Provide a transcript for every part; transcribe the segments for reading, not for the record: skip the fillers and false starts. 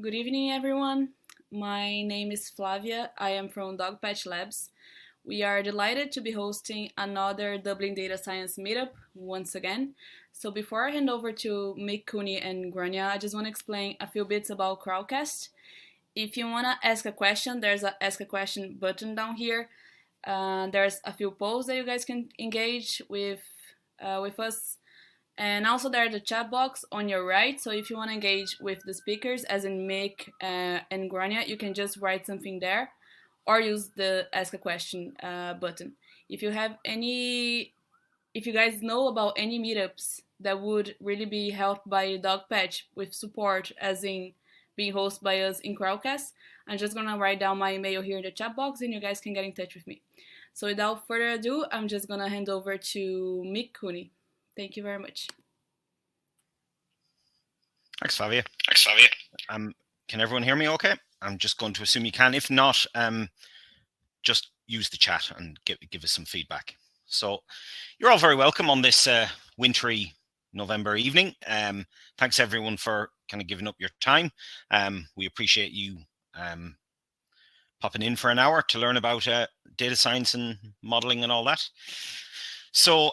Good evening, everyone. My name is Flavia. I am from Dogpatch Labs. We are delighted to be hosting another Dublin Data Science meetup once again. So before I hand over to Cooney and Gráinne, I just want to explain a few bits about Crowdcast. If you want to ask a question, there's a Ask a Question button down here. There's a few polls that you guys can engage with us. And also there's the chat box on your right, so if you want to engage with the speakers, as in Mick and Gráinne, you can just write something there, or use the Ask a Question button. If you guys know about any meetups that would really be helped by Dogpatch with support, as in being hosted by us in Crowdcast, I'm just gonna write down my email here in the chat box, and you guys can get in touch with me. So without further ado, I'm just gonna hand over to Mick Cooney. Thank you very much. Thanks, Flavia. Can everyone hear me okay? I'm just going to assume you can. If not, just use the chat and give us some feedback. So you're all very welcome on this wintry November evening. Thanks everyone for kind of giving up your time. We appreciate you popping in for an hour to learn about data science and modeling and all that. So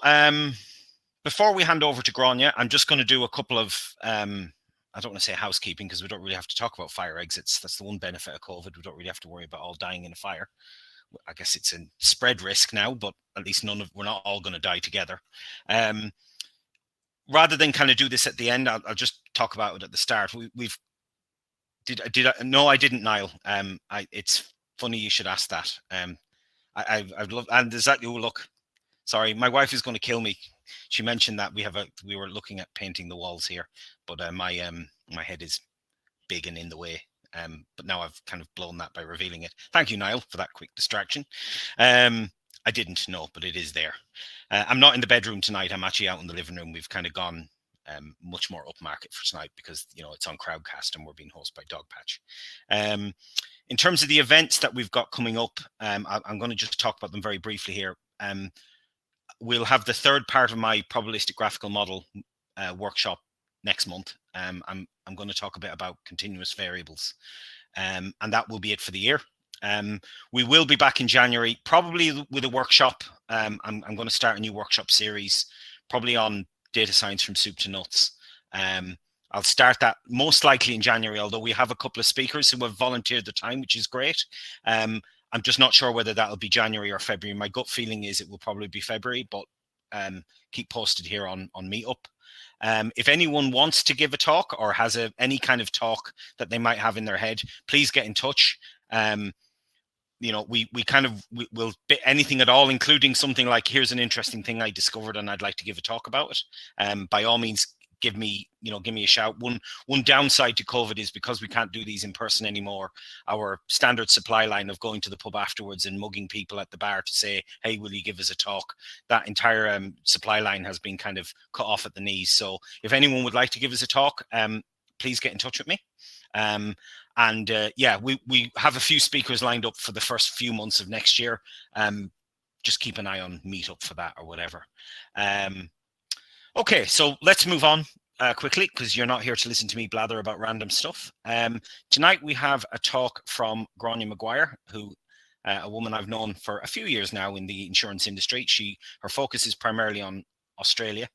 before we hand over to Gráinne, I'm just going to do a couple of I don't want to say housekeeping, because we don't really have to talk about fire exits. That's the one benefit of COVID. We don't really have to worry about all dying in a fire. I guess it's a spread risk now, but at least we're not all going to die together. Rather than kind of do this at the end, I'll just talk about it at the start. No, I didn't, Niall. It's funny you should ask that. I'd love, and is that, look, sorry, my wife is going to kill me. She mentioned that we were looking at painting the walls here, but my head is big and in the way. But now I've kind of blown that by revealing it. Thank you, Niall, for that quick distraction. I didn't know, but it is there. I'm not in the bedroom tonight. I'm actually out in the living room. We've kind of gone much more upmarket for tonight because, you know, it's on Crowdcast and we're being hosted by Dogpatch. In terms of the events that we've got coming up, I'm going to just talk about them very briefly here. We'll have the third part of my probabilistic graphical model workshop next month. I'm going to talk a bit about continuous variables, and that will be it for the year. We will be back in January, probably with a workshop. I'm going to start a new workshop series, probably on data science from soup to nuts. I'll start that most likely in January, although we have a couple of speakers who have volunteered the time, which is great. I'm just not sure whether that'll be January or February. My gut feeling is it will probably be February, but keep posted here on Meetup. If anyone wants to give a talk or has any kind of talk that they might have in their head, please get in touch. You know, we'll bit anything at all, including something like, here's an interesting thing I discovered and I'd like to give a talk about it. By all means, give me a shout. One downside to COVID is because we can't do these in person anymore, our standard supply line of going to the pub afterwards and mugging people at the bar to say, hey, will you give us a talk? That entire supply line has been kind of cut off at the knees. So if anyone would like to give us a talk, please get in touch with me. Yeah, we have a few speakers lined up for the first few months of next year. Just keep an eye on Meetup for that or whatever. Okay, so let's move on quickly, because you're not here to listen to me blather about random stuff. Tonight we have a talk from Grainne McGuire, who a woman I've known for a few years now in the insurance industry. Her focus is primarily on Australia.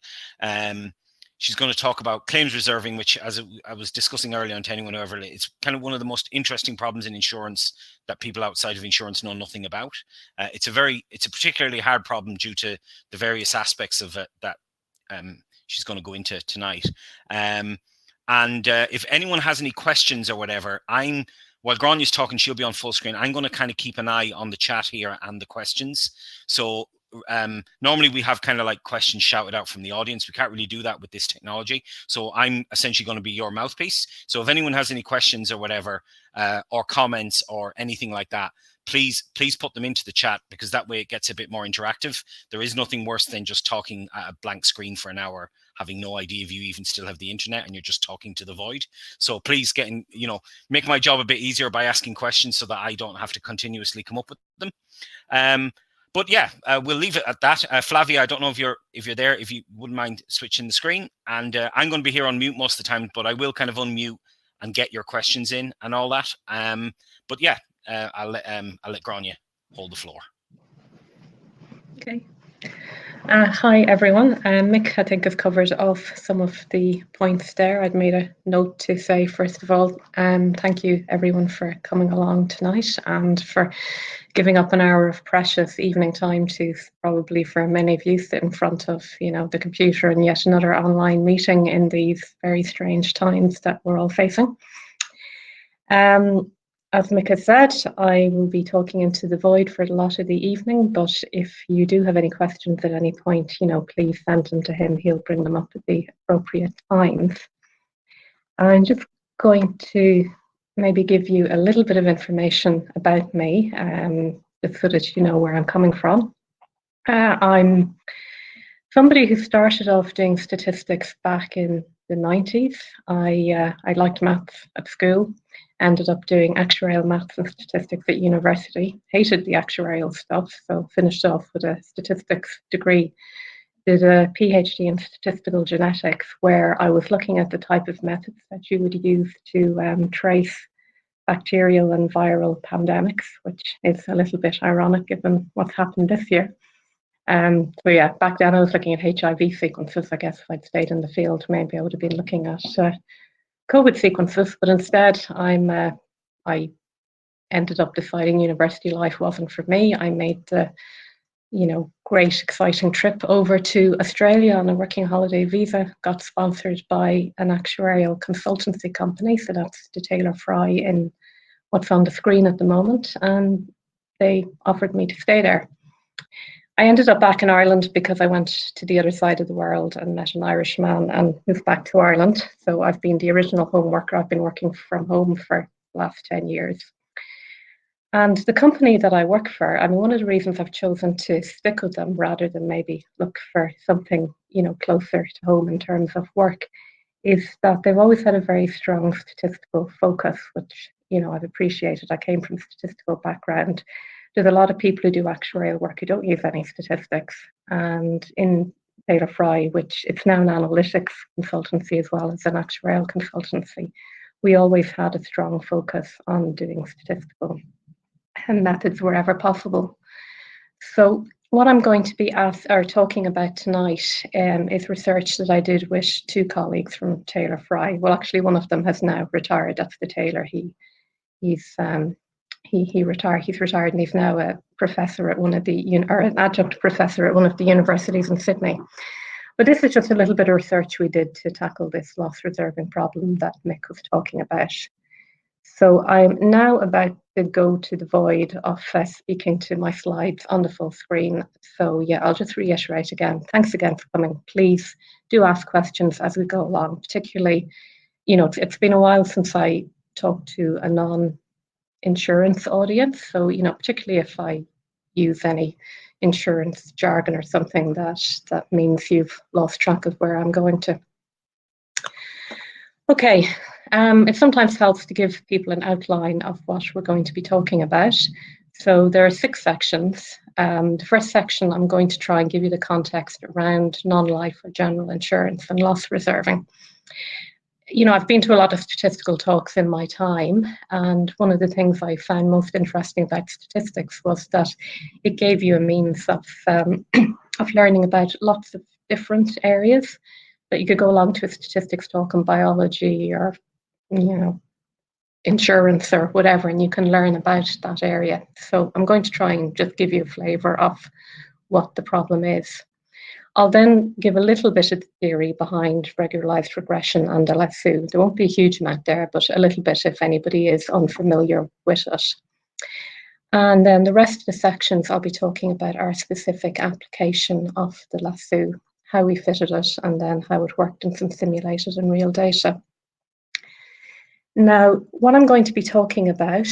She's going to talk about claims reserving, which, as I was discussing earlier on to anyone who ever, it's kind of one of the most interesting problems in insurance that people outside of insurance know nothing about. It's a particularly hard problem due to the various aspects of it that she's going to go into tonight. If anyone has any questions or whatever, while Grainne is talking, she'll be on full screen. I'm going to kind of keep an eye on the chat here and the questions. So normally we have kind of like questions shouted out from the audience. We can't really do that with this technology. So I'm essentially going to be your mouthpiece. So if anyone has any questions or whatever, or comments or anything like that, please put them into the chat, because that way it gets a bit more interactive. There is nothing worse than just talking at a blank screen for an hour, having no idea if you even still have the internet and you're just talking to the void. So please make my job a bit easier by asking questions so that I don't have to continuously come up with them. But yeah, we'll leave it at that. Flavia, I don't know if you're there, if you wouldn't mind switching the screen. And I'm going to be here on mute most of the time, but I will kind of unmute get your questions in and all that. But yeah, I'll let Gráinne hold the floor. Okay. Hi everyone. Mick, I think, has covered off some of the points there. I'd made a note to say, first of all, thank you everyone for coming along tonight and for giving up an hour of precious evening time to, probably for many of you, sit in front of, the computer and yet another online meeting in these very strange times that we're all facing. As Mick has said, I will be talking into the void for a lot of the evening, but if you do have any questions at any point, please send them to him. He'll bring them up at the appropriate times. I'm just going to maybe give you a little bit of information about me, just so that you know where I'm coming from. I'm somebody who started off doing statistics back in the 90s. I liked maths at school, ended up doing actuarial maths and statistics at university, hated the actuarial stuff, so finished off with a statistics degree, did a PhD in statistical genetics, where I was looking at the type of methods that you would use to trace bacterial and viral pandemics, which is a little bit ironic given what's happened this year. So yeah, back then I was looking at HIV sequences. I guess if I'd stayed in the field, maybe I would have been looking at COVID sequences, but instead I ended up deciding university life wasn't for me. I made the great exciting trip over to Australia on a working holiday visa, got sponsored by an actuarial consultancy company, so that's the Taylor Fry in what's on the screen at the moment, and they offered me to stay there. I ended up back in Ireland because I went to the other side of the world and met an Irish man and moved back to Ireland. So I've been the original home worker. I've been working from home for the last 10 years. And the company that I work for, one of the reasons I've chosen to stick with them rather than maybe look for something, closer to home in terms of work, is that they've always had a very strong statistical focus, which, I've appreciated. I came from a statistical background. There's a lot of people who do actuarial work who don't use any statistics. And in Taylor Fry, which it's now an analytics consultancy as well as an actuarial consultancy, we always had a strong focus on doing statistical methods wherever possible. So what I'm going to be talking about tonight is research that I did with two colleagues from Taylor Fry. Well, actually, one of them has now retired. That's the Taylor. He retired. He's retired, and he's now a professor at one of the or an adjunct professor at one of the universities in Sydney. But this is just a little bit of research we did to tackle this loss reserving problem that Mick was talking about. So I'm now about to go to the void of speaking to my slides on the full screen. So yeah, I'll just reiterate again. Thanks again for coming. Please do ask questions as we go along. Particularly, it's been a while since I talked to a non-insurance audience. So, particularly if I use any insurance jargon or something that means you've lost track of where I'm going to. Okay, it sometimes helps to give people an outline of what we're going to be talking about. So there are 6 sections. The first section, I'm going to try and give you the context around non-life or general insurance and loss reserving. I've been to a lot of statistical talks in my time, and one of the things I found most interesting about statistics was that it gave you a means of learning about lots of different areas. That you could go along to a statistics talk on biology or, insurance or whatever, and you can learn about that area. So I'm going to try and just give you a flavour of what the problem is. I'll then give a little bit of the theory behind regularized regression and the Lasso. There won't be a huge amount there, but a little bit if anybody is unfamiliar with it. And then the rest of the sections, I'll be talking about our specific application of the Lasso, how we fitted it, and then how it worked in some simulated and real data. Now, what I'm going to be talking about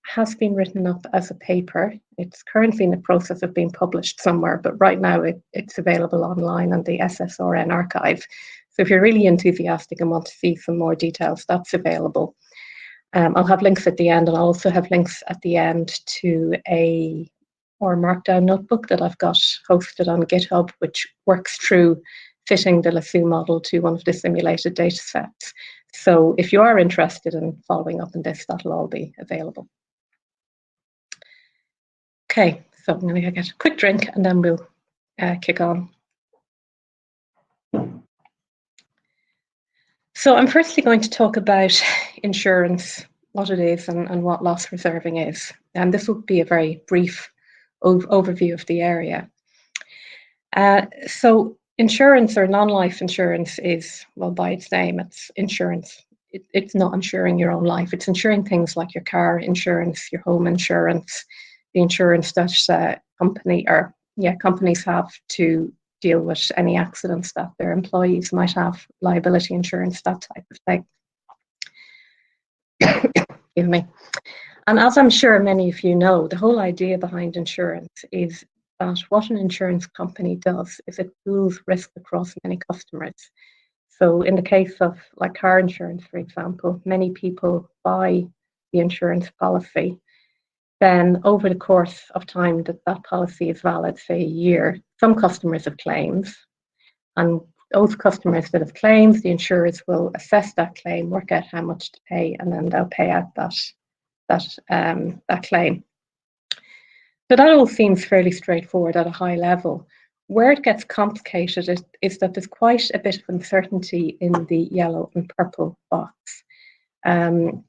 has been written up as a paper. It's currently in the process of being published somewhere, but right now it's available online on the SSRN archive. So if you're really enthusiastic and want to see some more details, that's available. I'll have links at the end, and I'll also have links at the end to a Markdown notebook that I've got hosted on GitHub, which works through fitting the Lasso model to one of the simulated data sets. So if you are interested in following up on this, that'll all be available. Okay, so I'm going to get a quick drink and then we'll kick on. So I'm firstly going to talk about insurance, what it is and what loss reserving is. And this will be a very brief overview of the area. So insurance or non-life insurance is, well, by its name, it's insurance. It's not insuring your own life. It's insuring things like your car insurance, your home insurance, the insurance that companies have to deal with any accidents that their employees might have, liability insurance, that type of thing. Excuse me. And as I'm sure many of you know, the whole idea behind insurance is that what an insurance company does is it pools risk across many customers. So in the case of like car insurance, for example, many people buy the insurance policy. Then over the course of time that policy is valid, say a year, some customers have claims. And those customers that have claims, the insurers will assess that claim, work out how much to pay, and then they'll pay out that claim. So that all seems fairly straightforward at a high level. Where it gets complicated is that there's quite a bit of uncertainty in the yellow and purple box. And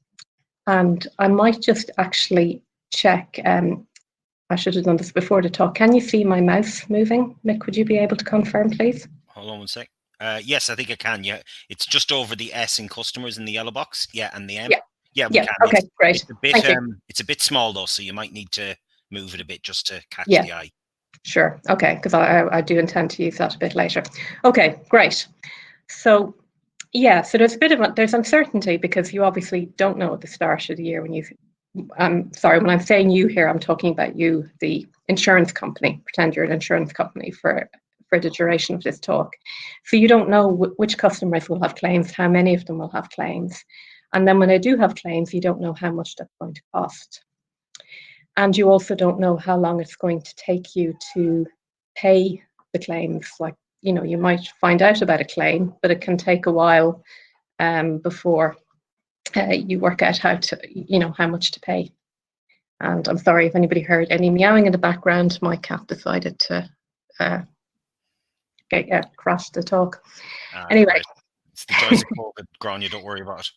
I might just actually check, I should have done this before the talk. Can you see my mouse moving? Mick, would you be able to confirm, please? Hold on one sec. Yes, I think I can. Yeah, it's just over the S in customers in the yellow box. Yeah, and the M. Yeah, we can. Okay, great. It's a bit, Thank you. It's a bit small though, so you might need to move it a bit just to catch the eye. Sure. Okay, because I do intend to use that a bit later. Okay, great. So yeah, so there's a bit of there's uncertainty because you obviously don't know at the start of the year when you. I'm sorry, when I'm saying you here, I'm talking about you, the insurance company. Pretend you're an insurance company for the duration of this talk. So you don't know which customers will have claims, how many of them will have claims. And then when they do have claims, you don't know how much that's going to cost. And you also don't know how long it's going to take you to pay the claims. Like, you know, you might find out about a claim, but it can take a while before you work out how much to pay. And I'm sorry if anybody heard any meowing in the background. My cat decided to crash the talk. Anyway. Right. It's the joys of COVID, Gráinne, don't worry about it.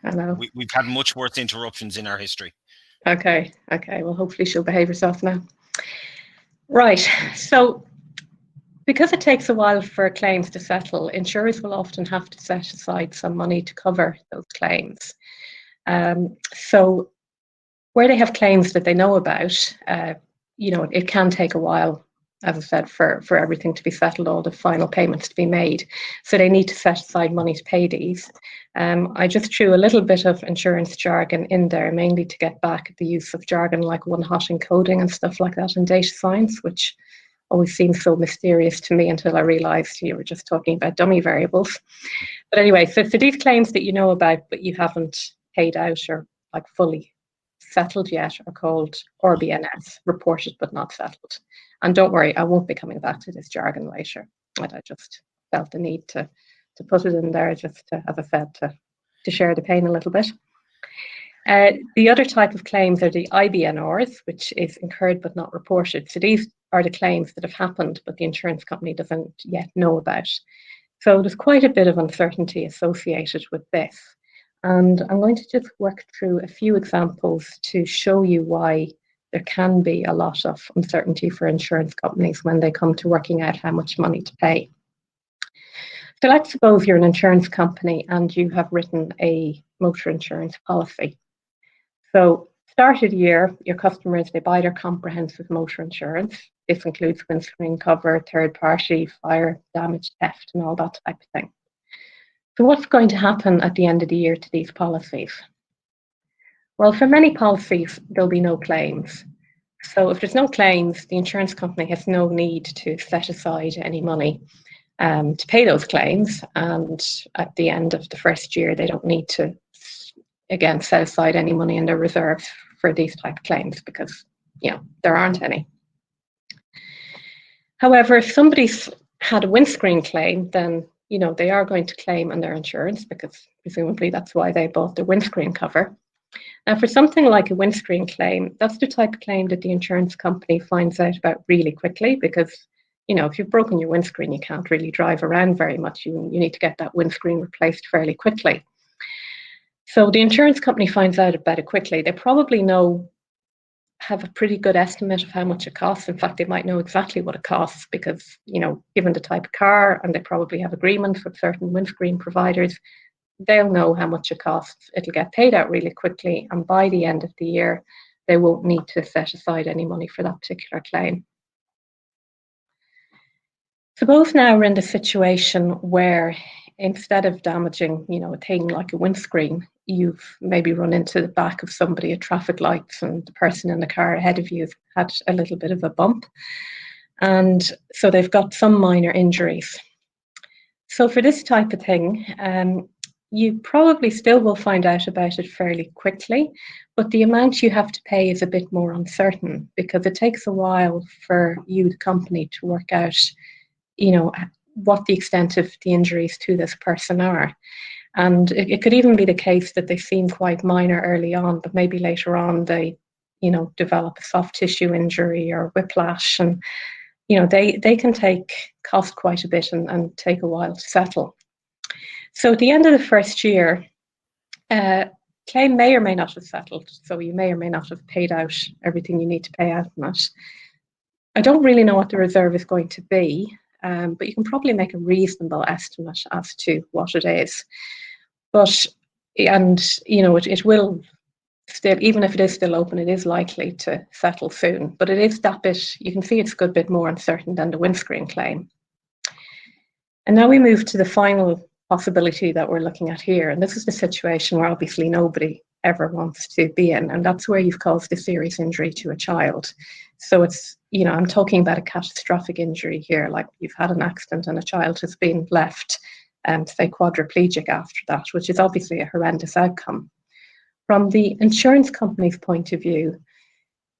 I know. We've had much worse interruptions in our history. Okay. Well, hopefully she'll behave herself now. Right. So because it takes a while for claims to settle, insurers will often have to set aside some money to cover those claims. So where they have claims that they know about, it can take a while, as I said, for everything to be settled, all the final payments to be made. So they need to set aside money to pay these. I just threw a little bit of insurance jargon in there, mainly to get back at the use of jargon like one-hot encoding and stuff like that in data science, which always seemed so mysterious to me until I realised you were just talking about dummy variables. But anyway, so for these claims that you know about but you haven't paid out or like fully settled yet are called RBNS, reported but not settled. And don't worry, I won't be coming back to this jargon later. But I just felt the need to put it in there just to, as I said, to share the pain a little bit. The other type of claims are the IBNRs, which is incurred but not reported. So these are the claims that have happened, but the insurance company doesn't yet know about. So there's quite a bit of uncertainty associated with this. And I'm going to just work through a few examples to show you why there can be a lot of uncertainty for insurance companies when they come to working out how much money to pay. So let's suppose you're an insurance company and you have written a motor insurance policy. So start of the year, your customers, they buy their comprehensive motor insurance. This includes windscreen cover, third party, fire, damage, theft, and all that type of thing. So what's going to happen at the end of the year to these policies? Well, for many policies, there'll be no claims. So if there's no claims, the insurance company has no need to set aside any money to pay those claims. And at the end of the first year, they don't need to, again, set aside any money in their reserves for these type of claims because, there aren't any. However, if somebody's had a windscreen claim, then, they are going to claim on their insurance, because presumably that's why they bought the windscreen cover. Now, for something like a windscreen claim, that's the type of claim that the insurance company finds out about really quickly, because if you've broken your windscreen, you can't really drive around very much. You need to get that windscreen replaced fairly quickly. So the insurance company finds out about it quickly. They probably have a pretty good estimate of how much it costs. In fact, they might know exactly what it costs because, given the type of car, and they probably have agreements with certain windscreen providers, they'll know how much it costs. It'll get paid out really quickly, and by the end of the year, they won't need to set aside any money for that particular claim. Suppose now we're in the situation where instead of damaging, a thing like a windscreen, you've maybe run into the back of somebody at traffic lights, and the person in the car ahead of you has had a little bit of a bump. And so they've got some minor injuries. So for this type of thing, you probably still will find out about it fairly quickly, but the amount you have to pay is a bit more uncertain, because it takes a while for you, the company, to work out what the extent of the injuries to this person are. And it could even be the case that they seem quite minor early on, but maybe later on they, develop a soft tissue injury or whiplash, and, they can cost quite a bit and take a while to settle. So at the end of the first year, claim may or may not have settled. So you may or may not have paid out everything you need to pay out on it. I don't really know what the reserve is going to be, but you can probably make a reasonable estimate as to what it is. It will still, even if it is still open, it is likely to settle soon. But it is that bit, you can see it's a good bit more uncertain than the windscreen claim. And now we move to the final possibility that we're looking at here. And this is the situation where obviously nobody ever wants to be in. And that's where you've caused a serious injury to a child. So it's, I'm talking about a catastrophic injury here, like you've had an accident and a child has been left, say, quadriplegic after that, which is obviously a horrendous outcome. From the insurance company's point of view,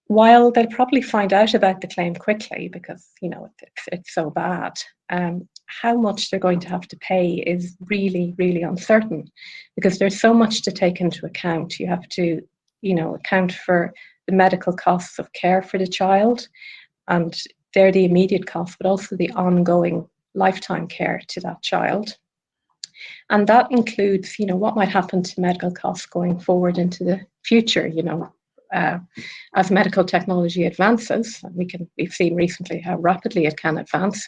while they'll probably find out about the claim quickly because, it's so bad, how much they're going to have to pay is really, really uncertain, because there's so much to take into account. You have to, account for the medical costs of care for the child, and they're the immediate costs, but also the ongoing lifetime care to that child. And that includes, what might happen to medical costs going forward into the future, as medical technology advances. We've seen recently how rapidly it can advance.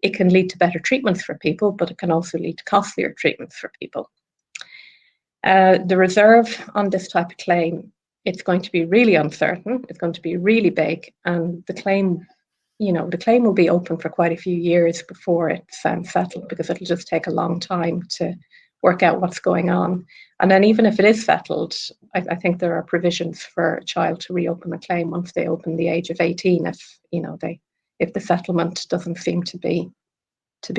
It can lead to better treatments for people, but it can also lead to costlier treatments for people. The reserve on this type of claim, it's going to be really uncertain. It's going to be really big, and the claim will be open for quite a few years before it's settled, because it'll just take a long time to work out what's going on. And then even if it is settled, I think there are provisions for a child to reopen a claim once they open the age of 18, if the settlement doesn't seem to be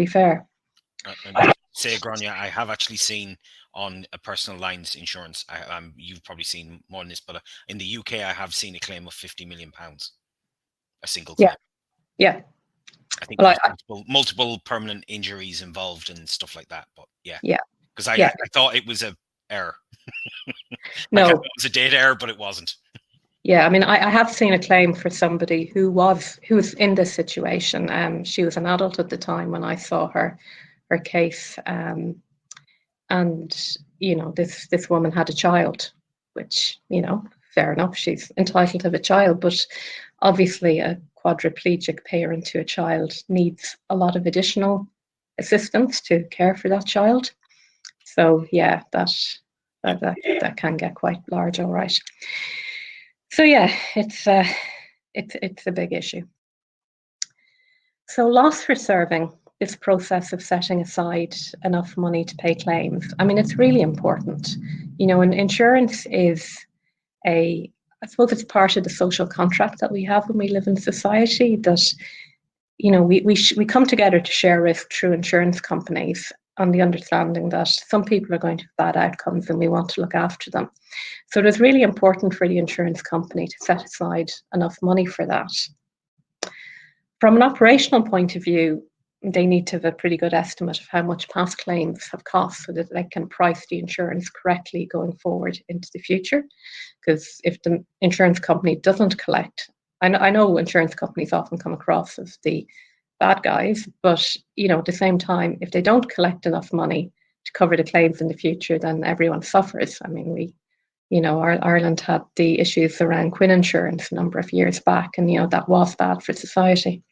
fair. Say, Gráinne, I have actually seen on a personal lines insurance, you've probably seen more than this, but in the UK, I have seen a claim of £50 million, a single claim. Yeah. I think there's multiple permanent injuries involved and stuff like that. But yeah. Because I thought it was an error. No, it was a data error, but it wasn't. Yeah, I mean, I have seen a claim for somebody who was in this situation. She was an adult at the time when I saw her case, and this woman had a child, which fair enough, she's entitled to have a child, but obviously a quadriplegic parent to a child needs a lot of additional assistance to care for that child. So yeah, that can get quite large, all right. So yeah, it's a big issue. So loss reserving, this process of setting aside enough money to pay claims, I mean, it's really important. And insurance is I suppose it's part of the social contract that we have when we live in society, that we come together to share risk through insurance companies, on the understanding that some people are going to have bad outcomes and we want to look after them. So it is really important for the insurance company to set aside enough money for that. From an operational point of view, they need to have a pretty good estimate of how much past claims have cost so that they can price the insurance correctly going forward into the future. Because if the insurance company doesn't collect, I know insurance companies often come across as the bad guys, but at the same time, if they don't collect enough money to cover the claims in the future, then everyone suffers. I mean, Ireland had the issues around Quinn insurance a number of years back, and that was bad for society.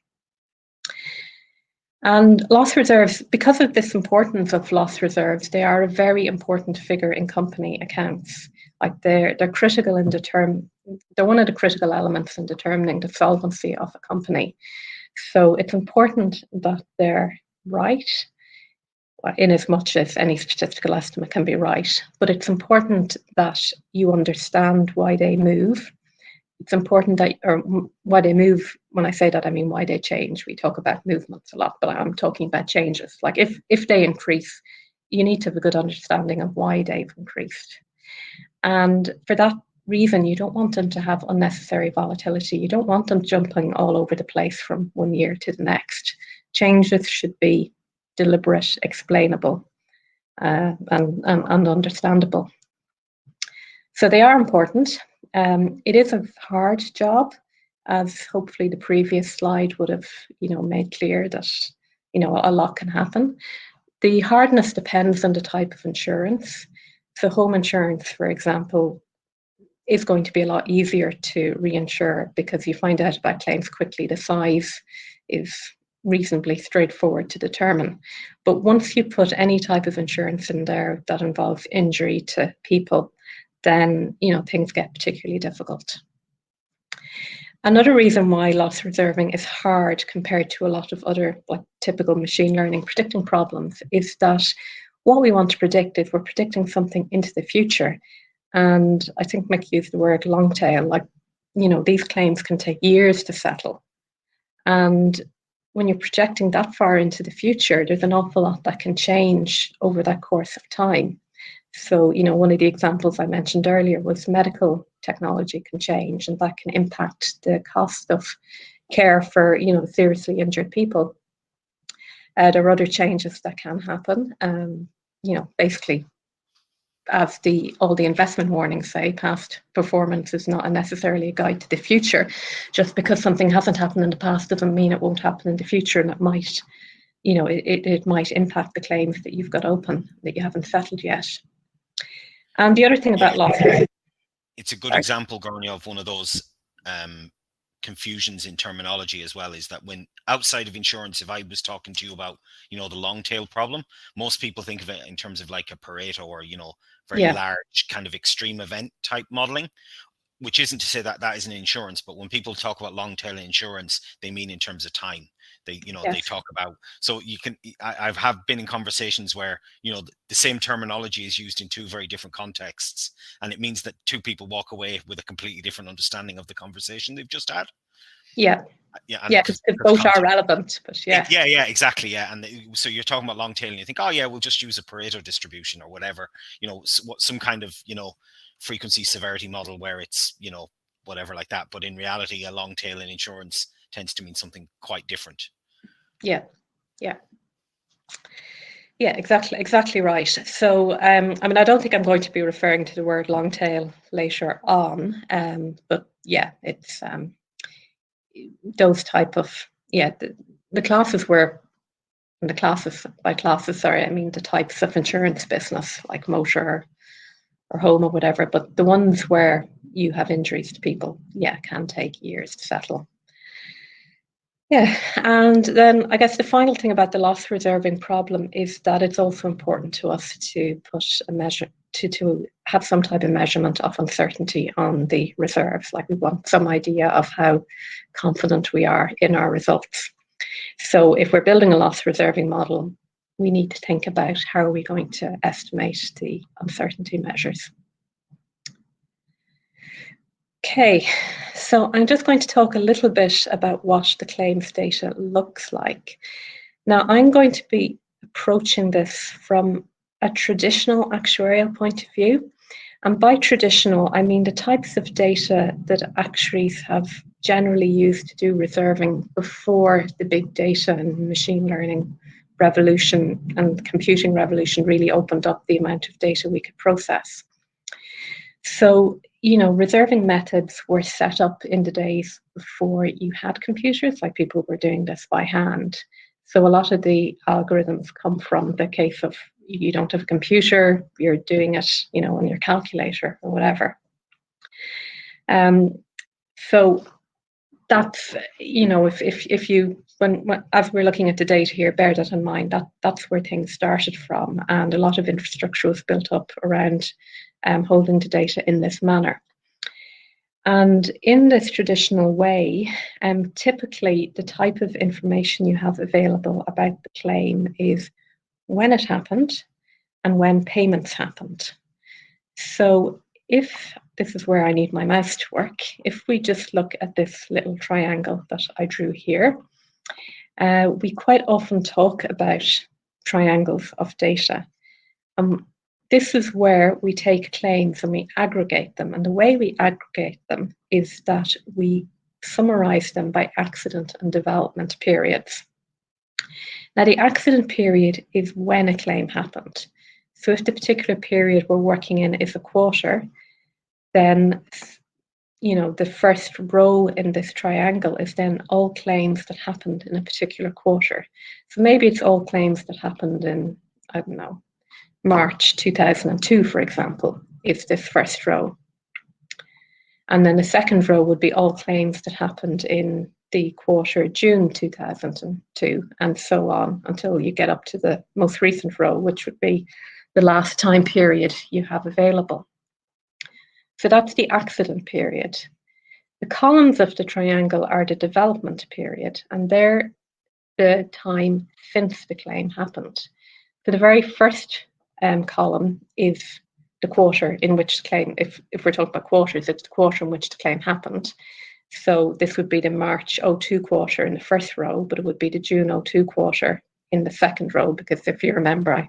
And loss reserves, because of this importance of loss reserves, they are a very important figure in company accounts. Like they're critical in they're one of the critical elements in determining the solvency of a company. So it's important that they're right, in as much as any statistical estimate can be right. But it's important that you understand why they move. It's important that, or why they move. When I say that, I mean why they change. We talk about movements a lot, but I'm talking about changes. Like if they increase, you need to have a good understanding of why they've increased. And for that reason, you don't want them to have unnecessary volatility. You don't want them jumping all over the place from one year to the next. Changes should be deliberate, explainable, and understandable. So they are important. It is a hard job, as hopefully the previous slide would have, made clear that, a lot can happen. The hardness depends on the type of insurance. So home insurance, for example, is going to be a lot easier to reinsure because you find out about claims quickly. The size is reasonably straightforward to determine. But once you put any type of insurance in there that involves injury to people, then things get particularly difficult. Another reason why loss reserving is hard compared to a lot of other typical machine learning predicting problems is that what we want to predict is we're predicting something into the future. And I think Mick used the word long tail, these claims can take years to settle. And when you're projecting that far into the future, there's an awful lot that can change over that course of time. So, one of the examples I mentioned earlier was medical technology can change, and that can impact the cost of care for, seriously injured people. There are other changes that can happen. Basically, as all the investment warnings say, past performance is not necessarily a guide to the future. Just because something hasn't happened in the past doesn't mean it won't happen in the future, and it might, it might impact the claims that you've got open that you haven't settled yet. And the other thing about loss, it's a good example, Gráinne, of one of those confusions in terminology as well, is that when outside of insurance, if I was talking to you about, the long tail problem, most people think of it in terms of like a Pareto or, very large kind of extreme event type modeling, which isn't to say that that isn't insurance, but when people talk about long tail insurance, they mean in terms of time. They, they talk about, so you can, I have been in conversations where, the same terminology is used in two very different contexts. And it means that two people walk away with a completely different understanding of the conversation they've just had. Yeah. Because both are relevant, but yeah, exactly. Yeah. And so you're talking about long tail and you think, oh yeah, we'll just use a Pareto distribution or whatever, some kind of, frequency severity model where it's, whatever like that. But in reality, a long tail in insurance tends to mean something quite different. Yeah, exactly right. So, I don't think I'm going to be referring to the word long tail later on, but yeah, it's those type of, the classes were, and the classes, by classes, sorry, I mean the types of insurance business, like motor or home or whatever, but the ones where you have injuries to people, can take years to settle. Yeah, and then I guess the final thing about the loss reserving problem is that it's also important to us to put a measure, to have some type of measurement of uncertainty on the reserves. Like we want some idea of how confident we are in our results. So if we're building a loss reserving model, we need to think about how are we going to estimate the uncertainty measures. Okay, so I'm just going to talk a little bit about what the claims data looks like. Now, I'm going to be approaching this from a traditional actuarial point of view. And by traditional, I mean the types of data that actuaries have generally used to do reserving before the big data and machine learning revolution and computing revolution really opened up the amount of data we could process. So, reserving methods were set up in the days before you had computers, like people were doing this by hand. So a lot of the algorithms come from the case of you don't have a computer, you're doing it, on your calculator or whatever. So that's, if you, when as we're looking at the data here, bear that in mind, that's where things started from, and a lot of infrastructure was built up around holding the data in this manner. And in this traditional way, typically the type of information you have available about the claim is when it happened and when payments happened. So if this is where I need my mouse to work, if we just look at this little triangle that I drew here, we quite often talk about triangles of data. This is where we take claims and we aggregate them. And the way we aggregate them is that we summarize them by accident and development periods. Now, the accident period is when a claim happened. So if the particular period we're working in is a quarter, then the first row in this triangle is then all claims that happened in a particular quarter. So maybe it's all claims that happened in, I don't know, March 2002, for example, is this first row. And then the second row would be all claims that happened in the quarter June 2002, and so on until you get up to the most recent row, which would be the last time period you have available. So that's the accident period. The columns of the triangle are the development period, and they're the time since the claim happened. So the very first column is the quarter in which the claim, if we're talking about quarters, it's the quarter in which the claim happened. So this would be the March 02 quarter in the first row, but it would be the June 02 quarter in the second row, because if you remember, I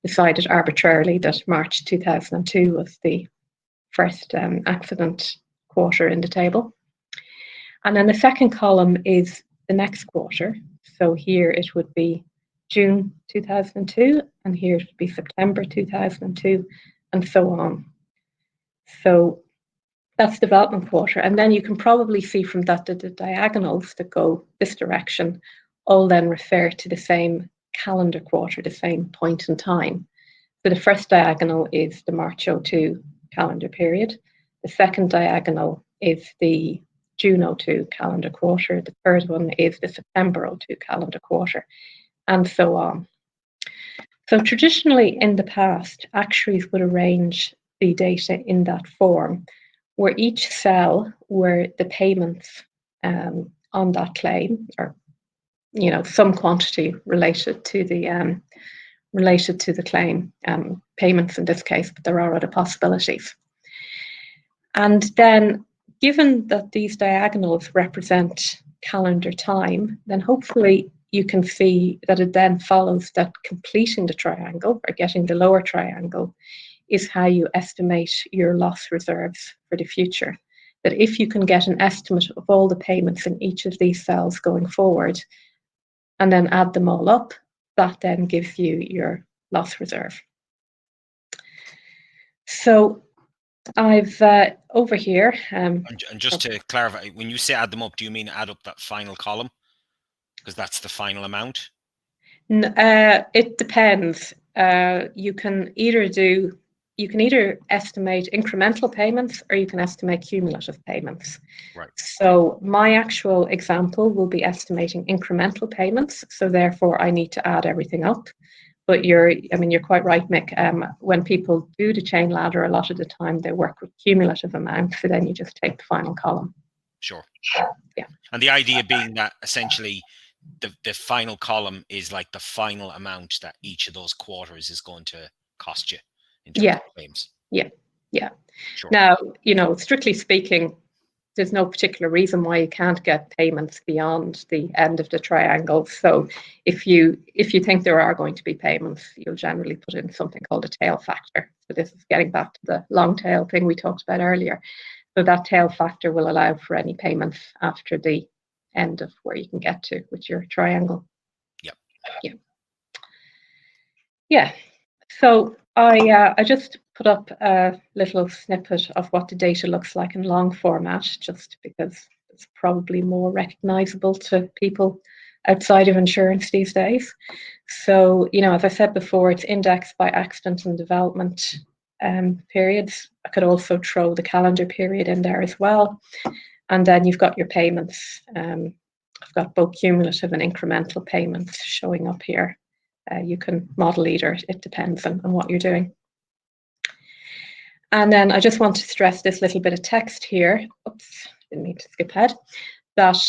decided arbitrarily that March 2002 was the first accident quarter in the table. And then the second column is the next quarter. So here it would be June 2002, and here it would be September 2002, and so on. So that's development quarter. And then you can probably see from that that the diagonals that go this direction all then refer to the same calendar quarter, the same point in time. So the first diagonal is the March 02 calendar period. The second diagonal is the June 02 calendar quarter. The third one is the September 02 calendar quarter, and so on. So traditionally in the past, actuaries would arrange the data in that form, where each cell were the payments on that claim, or some quantity related to the claim, payments in this case, but there are other possibilities. And then, given that these diagonals represent calendar time, then hopefully you can see that it then follows that completing the triangle, or getting the lower triangle, is how you estimate your loss reserves for the future. That if you can get an estimate of all the payments in each of these cells going forward, and then add them all up, that then gives you your loss reserve. So I've over here. And just to clarify, when you say add them up, do you mean add up that final column? Because that's the final amount? It depends. You can either estimate incremental payments, or you can estimate cumulative payments. Right. So my actual example will be estimating incremental payments. So therefore I need to add everything up. But you're quite right, Mick. When people do the chain ladder, a lot of the time they work with cumulative amounts. So then you just take the final column. Sure. Yeah. And the idea being that essentially the final column is like the final amount that each of those quarters is going to cost you in terms of claims. Yeah. Sure. Now, strictly speaking, there's no particular reason why you can't get payments beyond the end of the triangle. So if you think there are going to be payments, you'll generally put in something called a tail factor. So this is getting back to the long tail thing we talked about earlier. So that tail factor will allow for any payments after the end of where you can get to with your triangle. Yep. Yeah. Yeah. So I just put up a little snippet of what the data looks like in long format, just because it's probably more recognizable to people outside of insurance these days. So, as I said before, it's indexed by accident and development periods. I could also throw the calendar period in there as well. And then you've got your payments. I've got both cumulative and incremental payments showing up here. You can model either, it depends on what you're doing. And then I just want to stress this little bit of text here. Oops, didn't mean to skip ahead. That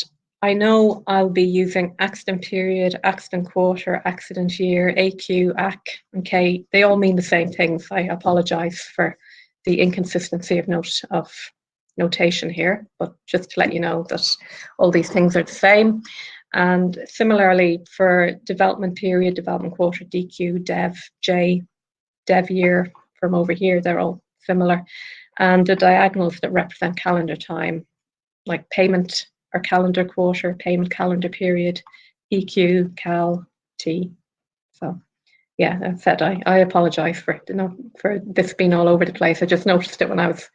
I know I'll be using accident period, accident quarter, accident year, AQ, AC, and K. They all mean the same things. I apologise for the inconsistency of notation here, but just to let you know that all these things are the same. And similarly for development period, development quarter, DQ, dev, J, dev year from over here, they're all similar. And the diagonals that represent calendar time, like payment or calendar quarter, payment calendar period, EQ, cal, T. So yeah, that said, I apologise for this being all over the place. I just noticed it when I was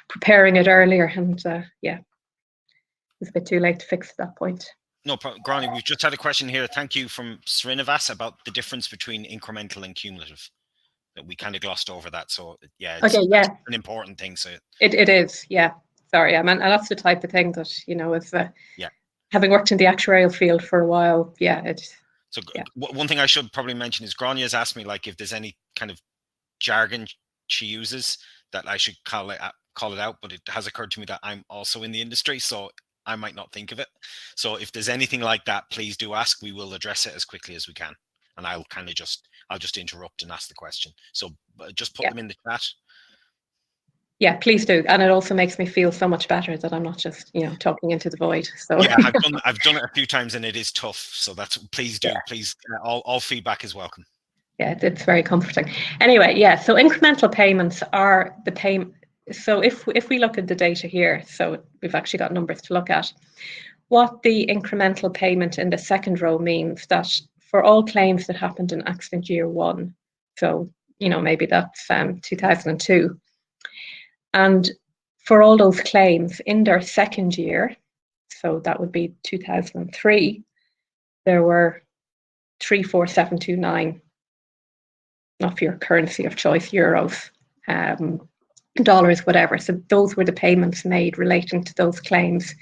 preparing it earlier, and yeah, it was a bit too late to fix at that point. No problem. Gráinne, we've just had a question here. Thank you from Srinivas about the difference between incremental and cumulative. That we kind of glossed over that. So yeah, it's an important thing. So it is, yeah. Sorry, I mean, and that's the type of thing that, as having worked in the actuarial field for a while, So one thing I should probably mention is Gráinne has asked me if there's any kind of jargon she uses that I should call it out, but it has occurred to me that I'm also in the industry, so I might not think of it. So if there's anything like that, please do ask. We will address it as quickly as we can, and I'll just interrupt and ask the question. So just put them in the chat. Yeah, please do, and it also makes me feel so much better that I'm not just talking into the void. So yeah, I've done it a few times and it is tough. So please do. Please, all feedback is welcome. Yeah, it's very comforting. Anyway, yeah. So incremental payments are the payment. So if we look at the data here, so we've actually got numbers to look at. What the incremental payment in the second row means that for all claims that happened in accident year 1, so maybe that's 2002. And for all those claims in their second year, so that would be 2003, there were 34729 of your currency of choice, euros, dollars, whatever. So those were the payments made relating to those claims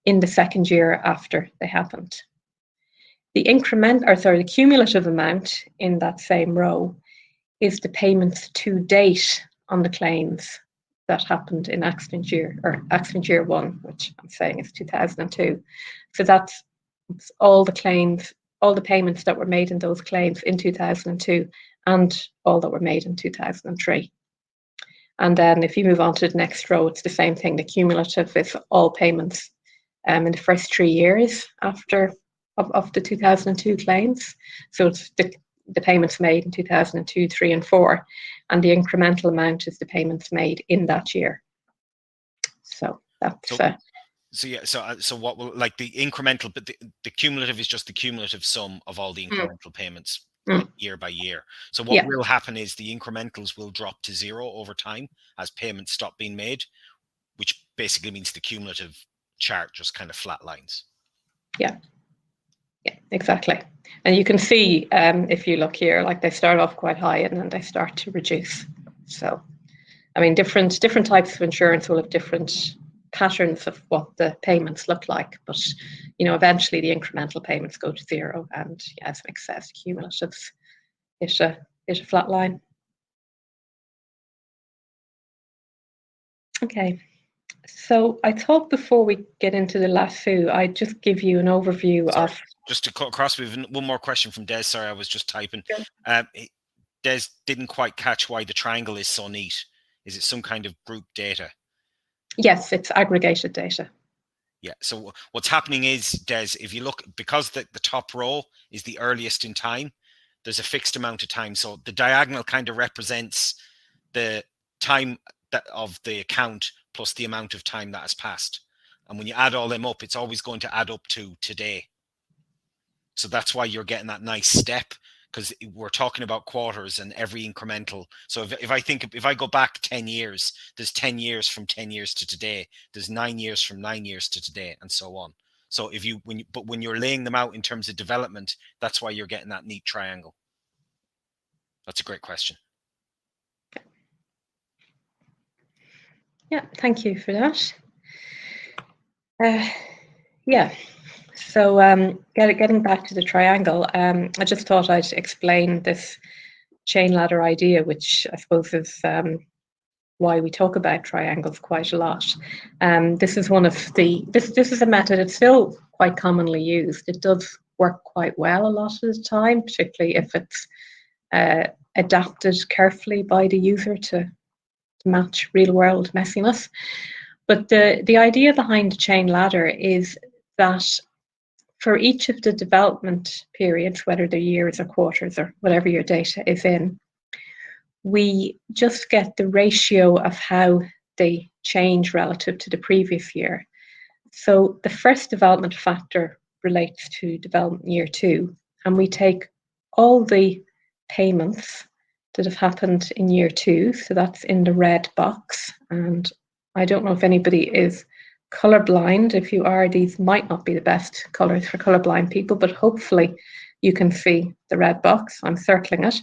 in the second year after they happened. The the cumulative amount in that same row is the payments to date on the claims that happened in accident year 1, which I'm saying is 2002. So that's all the claims, all the payments that were made in those claims in 2002 and all that were made in 2003. And then if you move on to the next row, it's the same thing. The cumulative is all payments in the first 3 years after of the 2002 claims. So it's the payments made in 2002, 3, and 4, and the incremental amount is the payments made in that year. So that's so what will the incremental, but the cumulative is just the cumulative sum of all the incremental payments year by year. So what will happen is the incrementals will drop to 0 over time as payments stop being made, which basically means the cumulative chart just kind of flatlines. Yeah, exactly. And you can see if you look here, they start off quite high and then they start to reduce. So, I mean, different types of insurance will have different patterns of what the payments look like, but eventually the incremental payments go to 0, and as Mick says, cumulatives is a flat line. Okay. So I thought before we get into the lasso, I'd just give you an overview of... Just to cut across, we have one more question from Des. Sorry, I was just typing. Sure. Des didn't quite catch why the triangle is so neat. Is it some kind of group data? Yes, it's aggregated data. Yeah, so what's happening is, Des, if you look, because the top row is the earliest in time, there's a fixed amount of time. So the diagonal kind of represents the time of the account plus the amount of time that has passed. And when you add all them up, it's always going to add up to today. So that's why you're getting that nice step, because we're talking about quarters and every incremental. So if I go back 10 years, there's 10 years from 10 years to today. There's 9 years from 9 years to today, and so on. So when you're laying them out in terms of development, that's why you're getting that neat triangle. That's a great question. Yeah, thank you for that. Yeah, so getting back to the triangle, I just thought I'd explain this chain ladder idea, which I suppose is why we talk about triangles quite a lot. This is one of the, this is a method, it's still quite commonly used. It does work quite well a lot of the time, particularly if it's adapted carefully by the user to match real world messiness. But the idea behind the chain ladder is that for each of the development periods, whether they're years or quarters or whatever your data is in, we just get the ratio of how they change relative to the previous year. So the first development factor relates to development year 2, and we take all the payments that have happened in year 2, so that's in the red box. And I don't know if anybody is colorblind. If you are, these might not be the best colors for colorblind people, but hopefully you can see the red box. I'm circling it.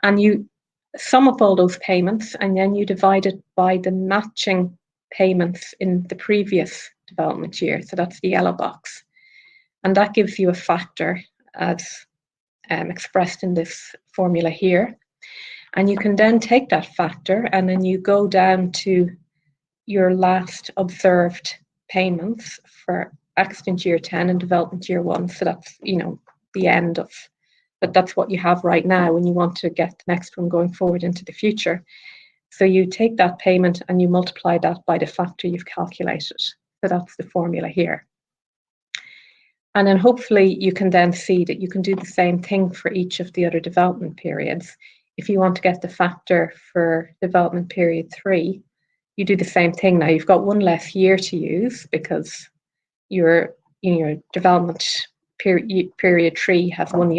And you sum up all those payments, and then you divide it by the matching payments in the previous development year. So that's the yellow box. And that gives you a factor as expressed in this formula here. And you can then take that factor and then you go down to your last observed payments for accident year 10 and development year 1. So that's, you know, the end of, but that's what you have right now when you want to get the next one going forward into the future. So you take that payment and you multiply that by the factor you've calculated. So that's the formula here. And then hopefully you can then see that you can do the same thing for each of the other development periods. If you want to get the factor for development period 3, you do the same thing. Now you've got one less year to use because your development period 3 has one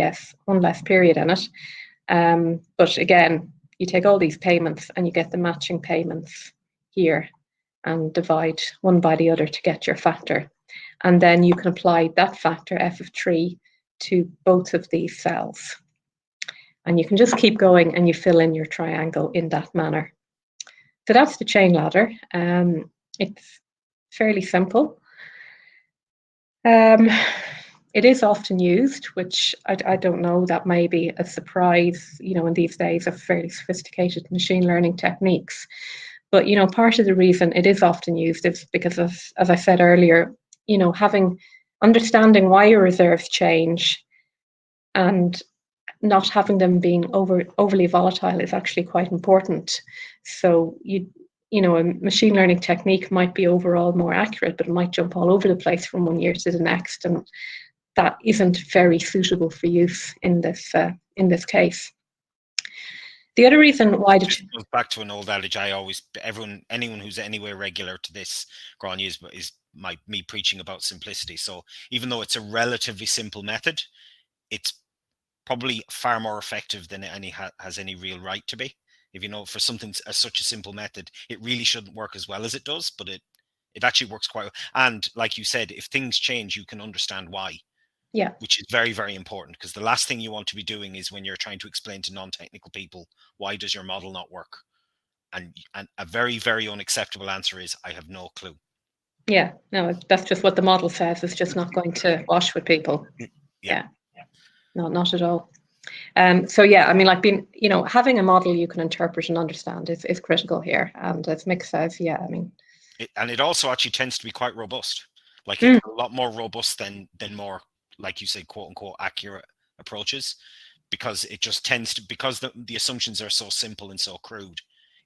less period in it. But again, you take all these payments and you get the matching payments here and divide one by the other to get your factor. And then you can apply that factor, f of 3, to both of these cells. And you can just keep going and you fill in your triangle in that manner. So that's the chain ladder. It's fairly simple. It is often used, which I don't know, that may be a surprise, you know, in these days of fairly sophisticated machine learning techniques. But, you know, part of the reason it is often used is because of, as I said earlier, you know, understanding why your reserves change and not having them being overly volatile is actually quite important. So you know, a machine learning technique might be overall more accurate, but it might jump all over the place from one year to the next, and that isn't very suitable for use in this case. The other reason why it goes back to an old adage anyone who's anywhere regular to this, Gráinne, is me preaching about simplicity. So even though it's a relatively simple method, it's probably far more effective than it has any real right to be. If you know, for something as such a simple method, it really shouldn't work as well as it does, but it actually works quite well. And like you said, if things change, you can understand why. Yeah. Which is very, very important, because the last thing you want to be doing is when you're trying to explain to non-technical people, why does your model not work? And a very, very unacceptable answer is, I have no clue. Yeah, no, that's just what the model says. It's just not going to wash with people. Yeah. No, not at all. So yeah, I mean, like having a model you can interpret and understand is critical here. And as Mick says, yeah, I mean, it also actually tends to be quite robust. Like it's a lot more robust than more, like you say, quote unquote, accurate approaches, because it just tends to, because the assumptions are so simple and so crude,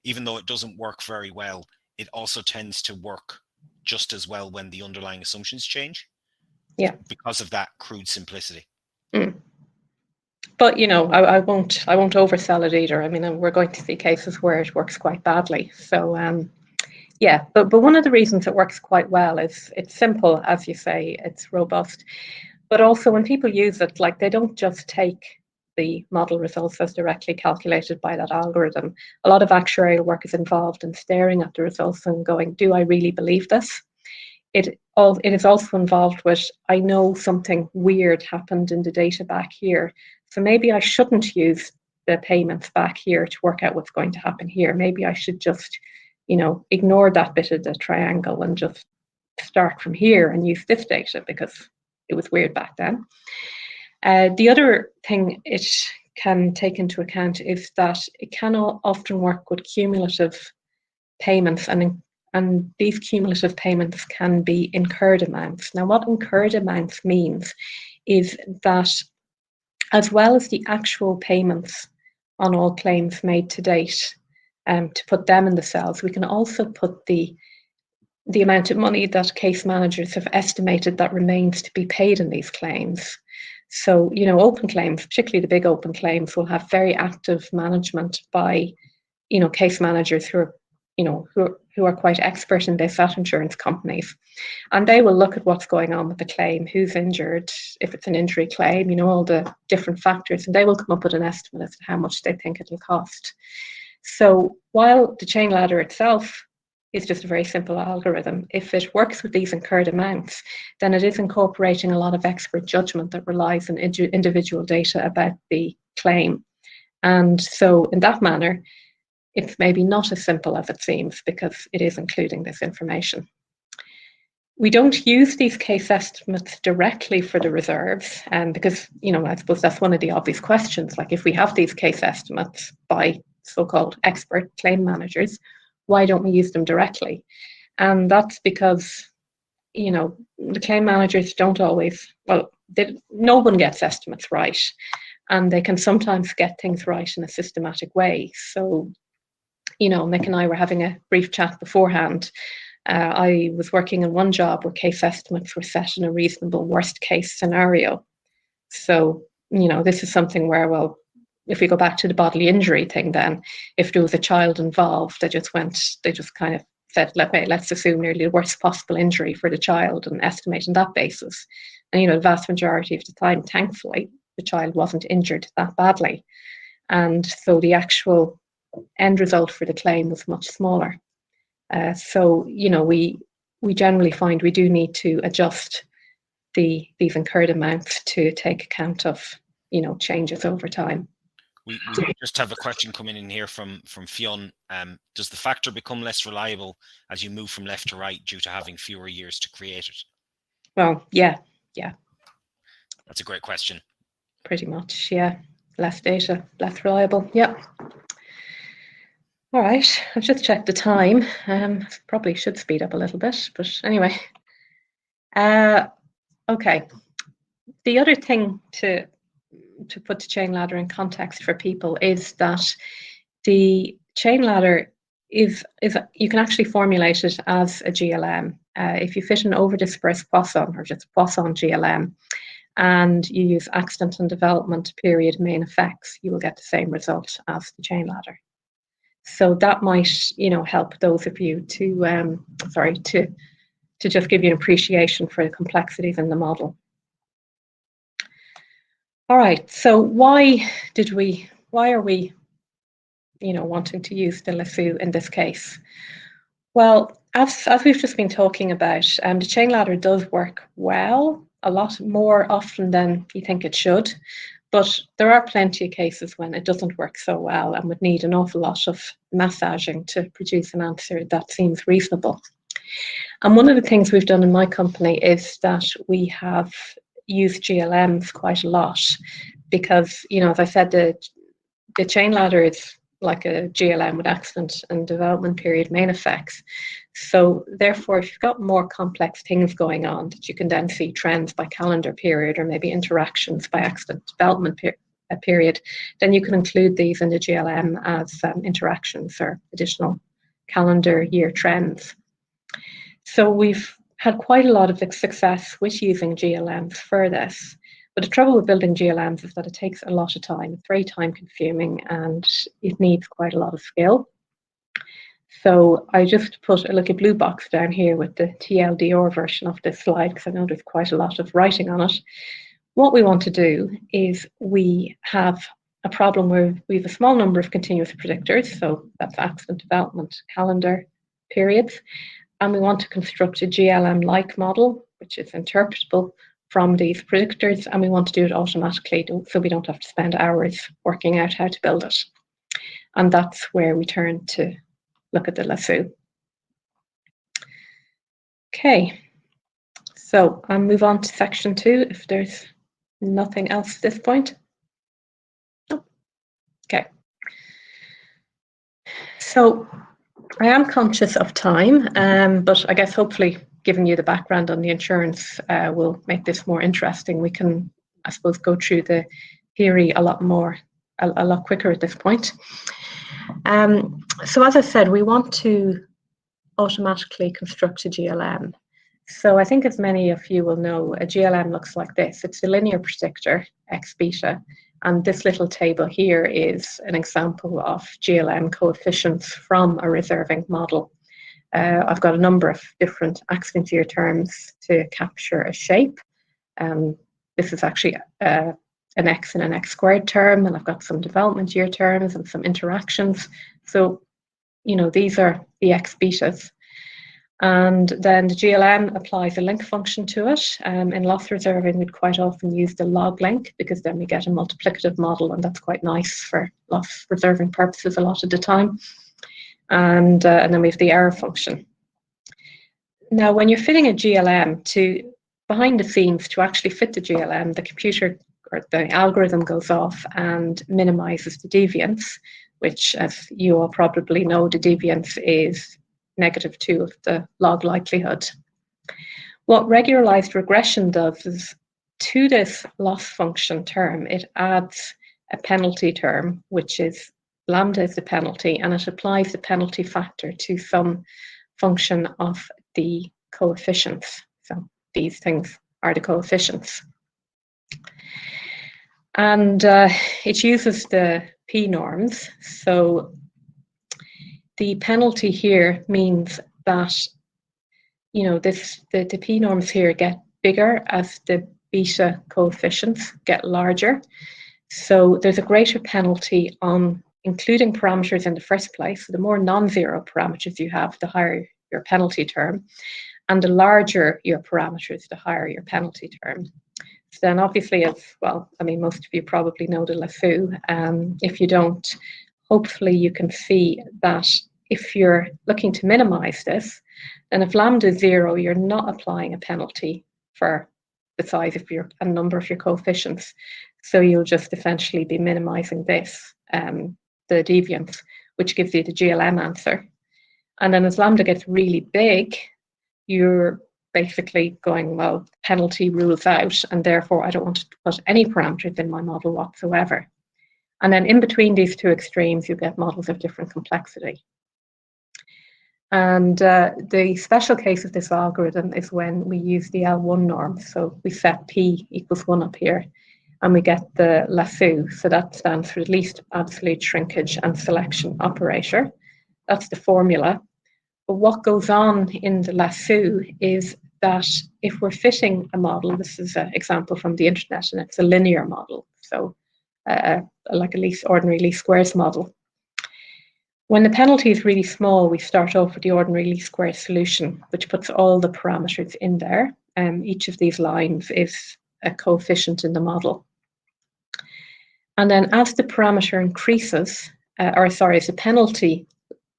even though it doesn't work very well, it also tends to work just as well when the underlying assumptions change. Yeah. Because of that crude simplicity. But, you know, I won't oversell it either. I mean, we're going to see cases where it works quite badly. So Yeah, but one of the reasons it works quite well is it's simple, as you say, it's robust. But also when people use it, like they don't just take the model results as directly calculated by that algorithm. A lot of actuarial work is involved in staring at the results and going, do I really believe this? It is also involved with, I know something weird happened in the data back here, so maybe I shouldn't use the payments back here to work out what's going to happen here. Maybe I should just, ignore that bit of the triangle and just start from here and use this data because it was weird back then. The other thing it can take into account is that it can often work with cumulative payments, and these cumulative payments can be incurred amounts. Now, what incurred amounts means is that as well as the actual payments on all claims made to date, to put them in the cells, we can also put the amount of money that case managers have estimated that remains to be paid in these claims. So, open claims, particularly the big open claims, will have very active management by, case managers who are quite expert in this at insurance companies. And they will look at what's going on with the claim, who's injured, if it's an injury claim, all the different factors, and they will come up with an estimate as to how much they think it'll cost. So while the chain ladder itself is just a very simple algorithm, if it works with these incurred amounts, then it is incorporating a lot of expert judgment that relies on individual data about the claim. And so in that manner, it's maybe not as simple as it seems because it is including this information. We don't use these case estimates directly for the reserves, because, I suppose that's one of the obvious questions. Like if we have these case estimates by so-called expert claim managers, why don't we use them directly? And that's because, the claim managers don't always, no one gets estimates right, and they can sometimes get things right in a systematic way. So, Mick and I were having a brief chat beforehand. I was working in one job where case estimates were set in a reasonable worst case scenario. So, this is something where, if we go back to the bodily injury thing, then if there was a child involved, they just kind of said, let's assume nearly the worst possible injury for the child and estimate on that basis. And, the vast majority of the time, thankfully, the child wasn't injured that badly. And so the actual end result for the claim was much smaller. So, we generally find we do need to adjust these incurred amounts to take account of, changes over time. We just have a question coming in here from Fionn. Does the factor become less reliable as you move from left to right due to having fewer years to create it? Well, yeah. That's a great question. Pretty much, yeah. Less data, less reliable, yeah. All right, I've just checked the time. Probably should speed up a little bit, but anyway. Okay. The other thing to put the chain ladder in context for people is that the chain ladder is you can actually formulate it as a GLM. If you fit an over-dispersed Poisson or just Poisson GLM, and you use accident and development period main effects, you will get the same result as the chain ladder. So that might, help those of you to just give you an appreciation for the complexities in the model. All right, so why are we, wanting to use the Lasso in this case? Well, as we've just been talking about, the chain ladder does work well, a lot more often than you think it should, but there are plenty of cases when it doesn't work so well and would need an awful lot of massaging to produce an answer that seems reasonable. And one of the things we've done in my company is that we have used GLMs quite a lot because, as I said, the chain ladder is like a GLM with accident and development period main effects. So therefore, if you've got more complex things going on that you can then see trends by calendar period or maybe interactions by accident development period, then you can include these in the GLM as interactions or additional calendar year trends. So we've had quite a lot of success with using GLMs for this. But the trouble with building GLMs is that it takes a lot of time. It's very time consuming and it needs quite a lot of skill. So I just put a little blue box down here with the TLDR version of this slide, because I know there's quite a lot of writing on it. What we want to do is we have a problem where we have a small number of continuous predictors, so that's accident development calendar periods, and we want to construct a GLM-like model, which is interpretable from these predictors, and we want to do it automatically so we don't have to spend hours working out how to build it. And that's where we turn to look at the Lasso. Okay, so I'll move on to section 2 if there's nothing else at this point. Oh. Okay. So I am conscious of time, but I guess hopefully giving you the background on the insurance will make this more interesting. We can, I suppose, go through the theory a lot quicker at this point. So as I said, we want to automatically construct a GLM. So I think as many of you will know, a GLM looks like this. It's a linear predictor, x beta, and this little table here is an example of GLM coefficients from a reserving model. I've got a number of different accident year terms to capture a shape. This is actually an x and an x squared term, and I've got some development year terms and some interactions. So, you know, these are the x betas. And then the GLM applies a link function to it. In loss reserving, we'd quite often use the log link, because then we get a multiplicative model, and that's quite nice for loss reserving purposes a lot of the time. And then we have the error function. Now, when you're fitting a GLM behind the scenes to actually fit the GLM, the computer or the algorithm goes off and minimizes the deviance, which, as you all probably know, the deviance is -2 of the log likelihood. What regularized regression does is, to this loss function term, it adds a penalty term, which is lambda is the penalty, and it applies the penalty factor to some function of the coefficients. So these things are the coefficients. And it uses the P norms. So the penalty here means that, you know, the P norms here get bigger as the beta coefficients get larger. So there's a greater penalty on including parameters in the first place. So the more non-zero parameters you have, the higher your penalty term. And the larger your parameters, the higher your penalty term. So then obviously, as well, I mean, most of you probably know the Lasso. If you don't, hopefully you can see that if you're looking to minimize this, then if lambda is 0, you're not applying a penalty for the size of a number of your coefficients. So you'll just essentially be minimizing this, the deviance, which gives you the GLM answer. And then as lambda gets really big, you're basically going, well, penalty rules out, and therefore I don't want to put any parameters in my model whatsoever. And then in between these two extremes, you get models of different complexity. And the special case of this algorithm is when we use the L1 norm. So we set P equals 1 up here, and we get the Lasso. So that stands for least absolute shrinkage and selection operator. That's the formula. But what goes on in the Lasso is that if we're fitting a model, this is an example from the internet, and it's a linear model, so like a ordinary least squares model. When the penalty is really small, we start off with the ordinary least squares solution, which puts all the parameters in there. Each of these lines is a coefficient in the model. And then as the parameter increases, as the penalty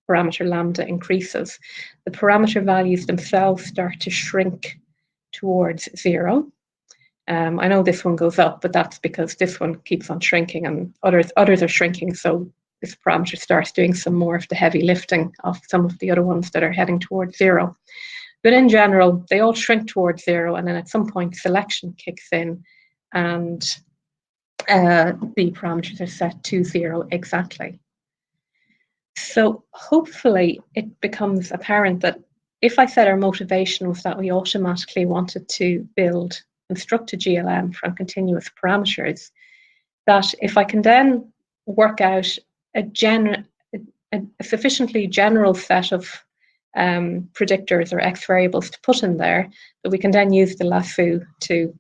parameter lambda increases, the parameter values themselves start to shrink towards 0. I know this one goes up, but that's because this one keeps on shrinking and others are shrinking. So this parameter starts doing some more of the heavy lifting of some of the other ones that are heading towards 0. But in general, they all shrink towards 0, and then at some point selection kicks in, and the parameters are set to 0 exactly. So hopefully it becomes apparent that if I said our motivation was that we automatically wanted to construct a GLM from continuous parameters, that if I can then work out a sufficiently general set of predictors or X variables to put in there that we can then use the Lasso to,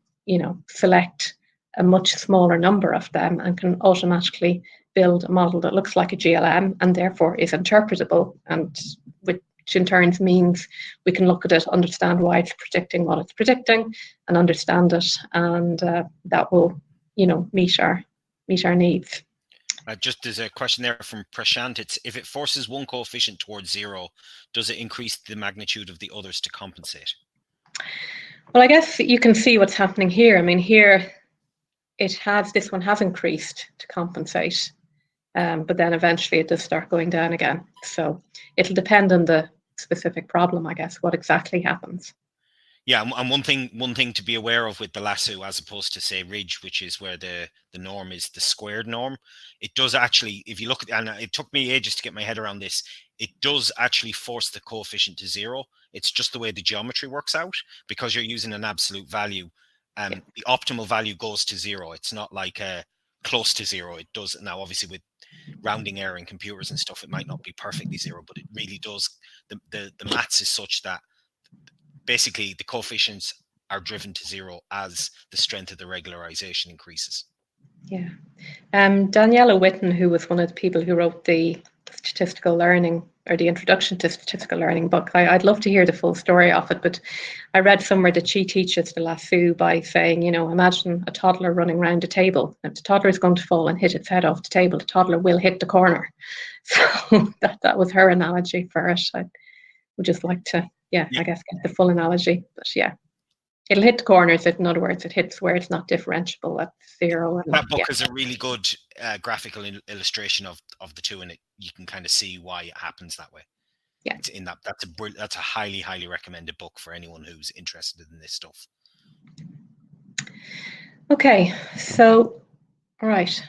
select a much smaller number of them and can automatically build a model that looks like a GLM and therefore is interpretable, and which in turn means we can look at it, understand why it's predicting what it's predicting, and understand it, and that will, meet our needs. Just there's a question there from Prashant. It's, if it forces one coefficient towards 0, does it increase the magnitude of the others to compensate? Well, I guess you can see what's happening here. I mean, here this one has increased to compensate, but then eventually it does start going down again. So it'll depend on the specific problem, I guess, what exactly happens. Yeah, and one thing to be aware of with the Lasso, as opposed to say Ridge, which is where the norm is the squared norm, it does actually, if you look at, and it took me ages to get my head around this, it does actually force the coefficient to 0. It's just the way the geometry works out, because you're using an absolute value. The optimal value goes to 0. It's not like close to 0. It does. Now, obviously, with rounding error in computers and stuff, it might not be perfectly 0, but it really does. The maths is such that basically the coefficients are driven to 0 as the strength of the regularization increases. Yeah. Daniela Witten, who was one of the people who wrote the statistical learning, or the introduction to statistical learning book, I'd love to hear the full story of it, but I read somewhere that she teaches the Lasso by saying, imagine a toddler running around a table. If the toddler is going to fall and hit its head off the table, the toddler will hit the corner. So that was her analogy for it. I would just like to, I guess, get the full analogy. But yeah, it'll hit the corners. In other words, it hits where it's not differentiable at 0. And that book is a really good graphical illustration of the two, and you can kind of see why it happens that way. Yeah, it's in that. That's a highly recommended book for anyone who's interested in this stuff. Okay, so all right.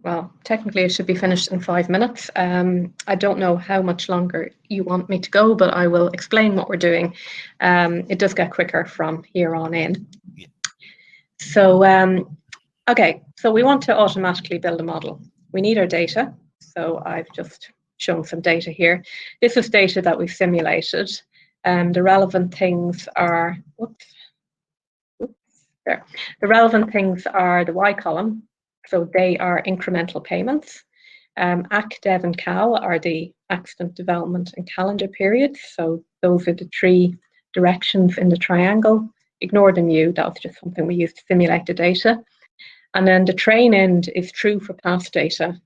Well, technically it should be finished in 5 minutes. I don't know how much longer you want me to go, but I will explain what we're doing. It does get quicker from here on in. Yeah. So, okay, so we want to automatically build a model. We need our data. So I've just shown some data here. This is data that we've simulated. The relevant things are, there. The relevant things are the Y column. So they are incremental payments. AC, DEV, and CAL are the accident, development, and calendar periods. So those are the 3 directions in the triangle. Ignore the new, that was just something we used to simulate the data. And then the train end is true for past data.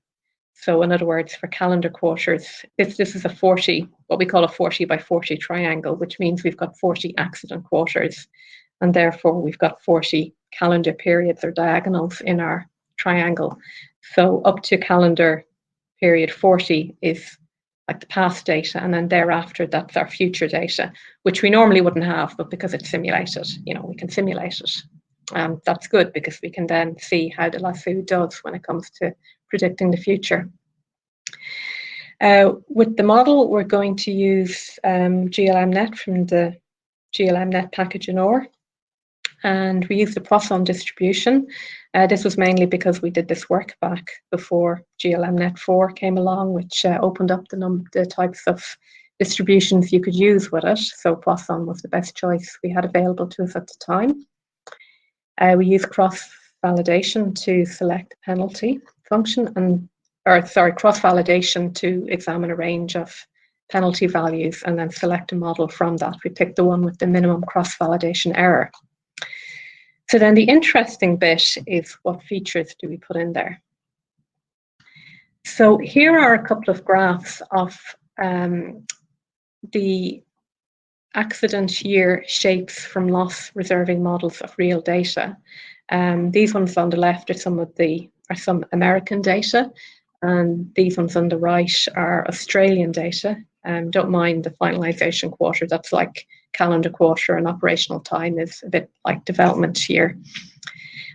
So in other words, for calendar quarters, this is a 40, what we call a 40 by 40 triangle, which means we've got 40 accident quarters. And therefore we've got 40 calendar periods or diagonals in our triangle. So up to calendar period 40 is like the past data, and then thereafter that's our future data, which we normally wouldn't have, but because it's simulated, we can simulate it. That's good because we can then see how the Lasso does when it comes to predicting the future. With the model, we're going to use GLMNet from the GLMNet package in OR. And we use the Poisson distribution. This was mainly because we did this work back before GLMNet 4 came along, which opened up the types of distributions you could use with it. So Poisson was the best choice we had available to us at the time. We use cross-validation to select the penalty function, cross-validation to examine a range of penalty values and then select a model from that. We picked the one with the minimum cross-validation error. So then the interesting bit is, what features do we put in there? So here are a couple of graphs of the accident year shapes from loss reserving models of real data. These ones on the left are some American data, and these ones on the right are Australian data. Don't mind the finalization quarter, that's like calendar quarter, and operational time is a bit like development year.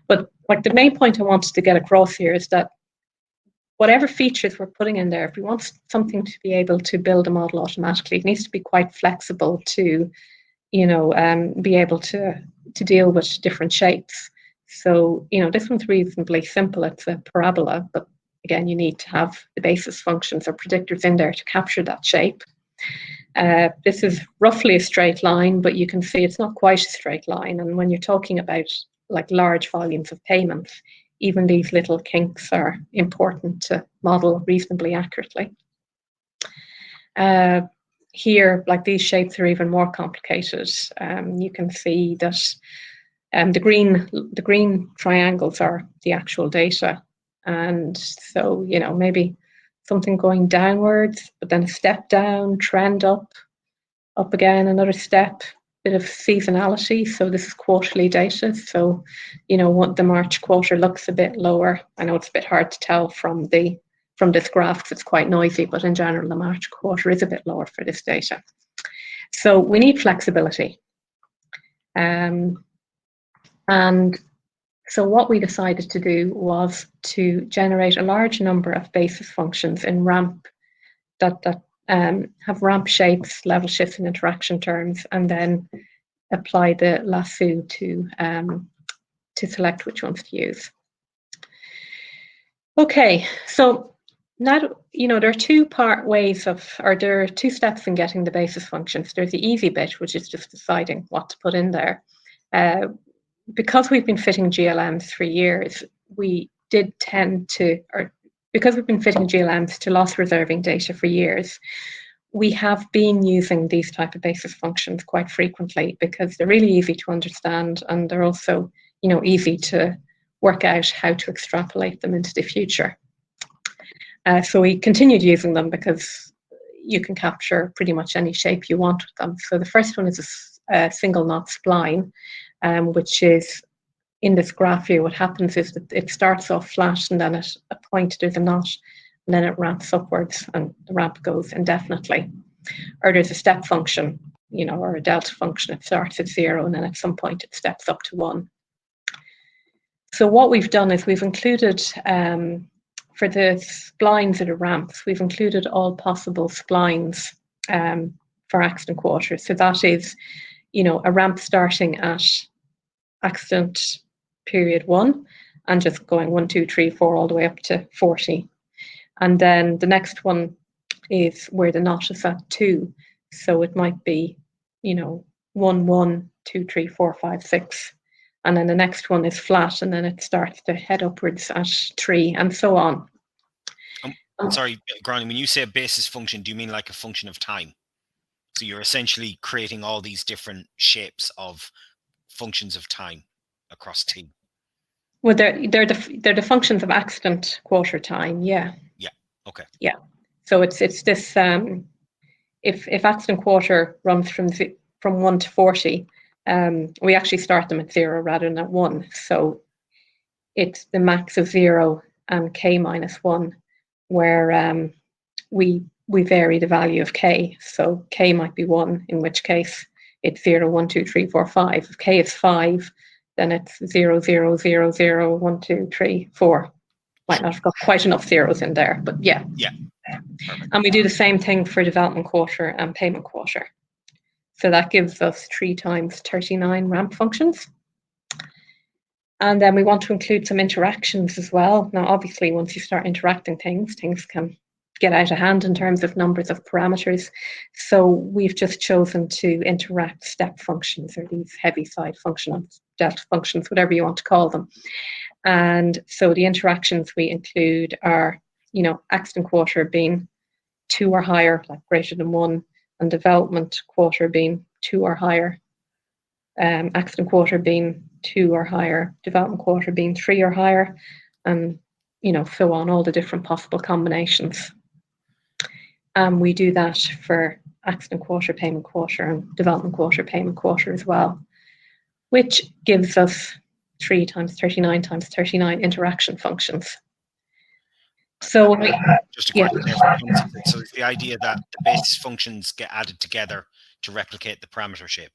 But like the main point I wanted to get across here is that whatever features we're putting in there, if we want something to be able to build a model automatically, it needs to be quite flexible to, be able to deal with different shapes. So, this one's reasonably simple. It's a parabola, but again, you need to have the basis functions or predictors in there to capture that shape. This is roughly a straight line, but you can see it's not quite a straight line. And when you're talking about like large volumes of payments, even these little kinks are important to model reasonably accurately. Here, like these shapes are even more complicated. You can see that the green triangles are the actual data. And so, you know, maybe something going downwards, but then a step down, trend up again, another step, bit of seasonality. So this is quarterly data. So, you know, what the March quarter looks a bit lower. I know it's a bit hard to tell from this graph because it's quite noisy, but in general, the March quarter is a bit lower for this data. So we need flexibility. And so what we decided to do was to generate a large number of basis functions in ramp that have ramp shapes, level shifts, and interaction terms, and then apply the lasso to select which ones to use. Okay, so now, you know, there are there are two steps in getting the basis functions. There's the easy bit, which is just deciding what to put in there. Because we've been fitting GLMs for years, because we've been fitting GLMs to loss reserving data for years, we have been using these type of basis functions quite frequently because they're really easy to understand and they're also, you know, easy to work out how to extrapolate them into the future. So we continued using them because you can capture pretty much any shape you want with them. So the first one is a single knot spline, which is in this graph here. What happens is that it starts off flat and then at a point there's a knot and then it ramps upwards and the ramp goes indefinitely. Or there's a step function, you know, or a delta function. It starts at 0 and then at some point it steps up to 1. So what we've done is we've included, for the splines that are ramps, we've included all possible splines for accident quarters. So that is, you know, a ramp starting at accident period 1 and just going 1, 2, 3, 4 all the way up to 40. And then the next one is where the knot is at 2. So it might be, you know, 1, 1, 2, 3, 4, 5, 6. And then the next one is flat and then it starts to head upwards at 3 and so on. Sorry, Gráinne, when you say a basis function, do you mean like a function of time? So you're essentially creating all these different shapes of functions of time across T. Well, they're the functions of accident quarter time, yeah. Yeah. Okay. Yeah. So it's this if accident quarter runs from 1 to 40, we actually start them at 0 rather than at 1. So it's the max of 0 and k minus 1, where we vary the value of k. So k might be 1, in which case it's 0, 1, 2, 3, 4, 5. If k is 5, then it's 0, 0, 0, 0, 1, 2, 3, 4. Might not have got quite enough zeros in there, but yeah. Yeah. Perfect. And we do the same thing for development quarter and payment quarter. So that gives us 3 times 39 ramp functions. And then we want to include some interactions as well. Now, obviously, once you start interacting things can get out of hand in terms of numbers of parameters. So we've just chosen to interact step functions, or these heavy side functions, delta functions, whatever you want to call them. And so the interactions we include are, you know, accident quarter being 2 or higher, like greater than 1, and development quarter being 2 or higher, accident quarter being 2 or higher, development quarter being 3 or higher, and, you know, so on, all the different possible combinations. We do that for accident quarter, payment quarter, and development quarter, payment quarter as well, which gives us 3 times 39 times 39 interaction functions. So just a question there. So it's the idea that the basis functions get added together to replicate the parameter shape.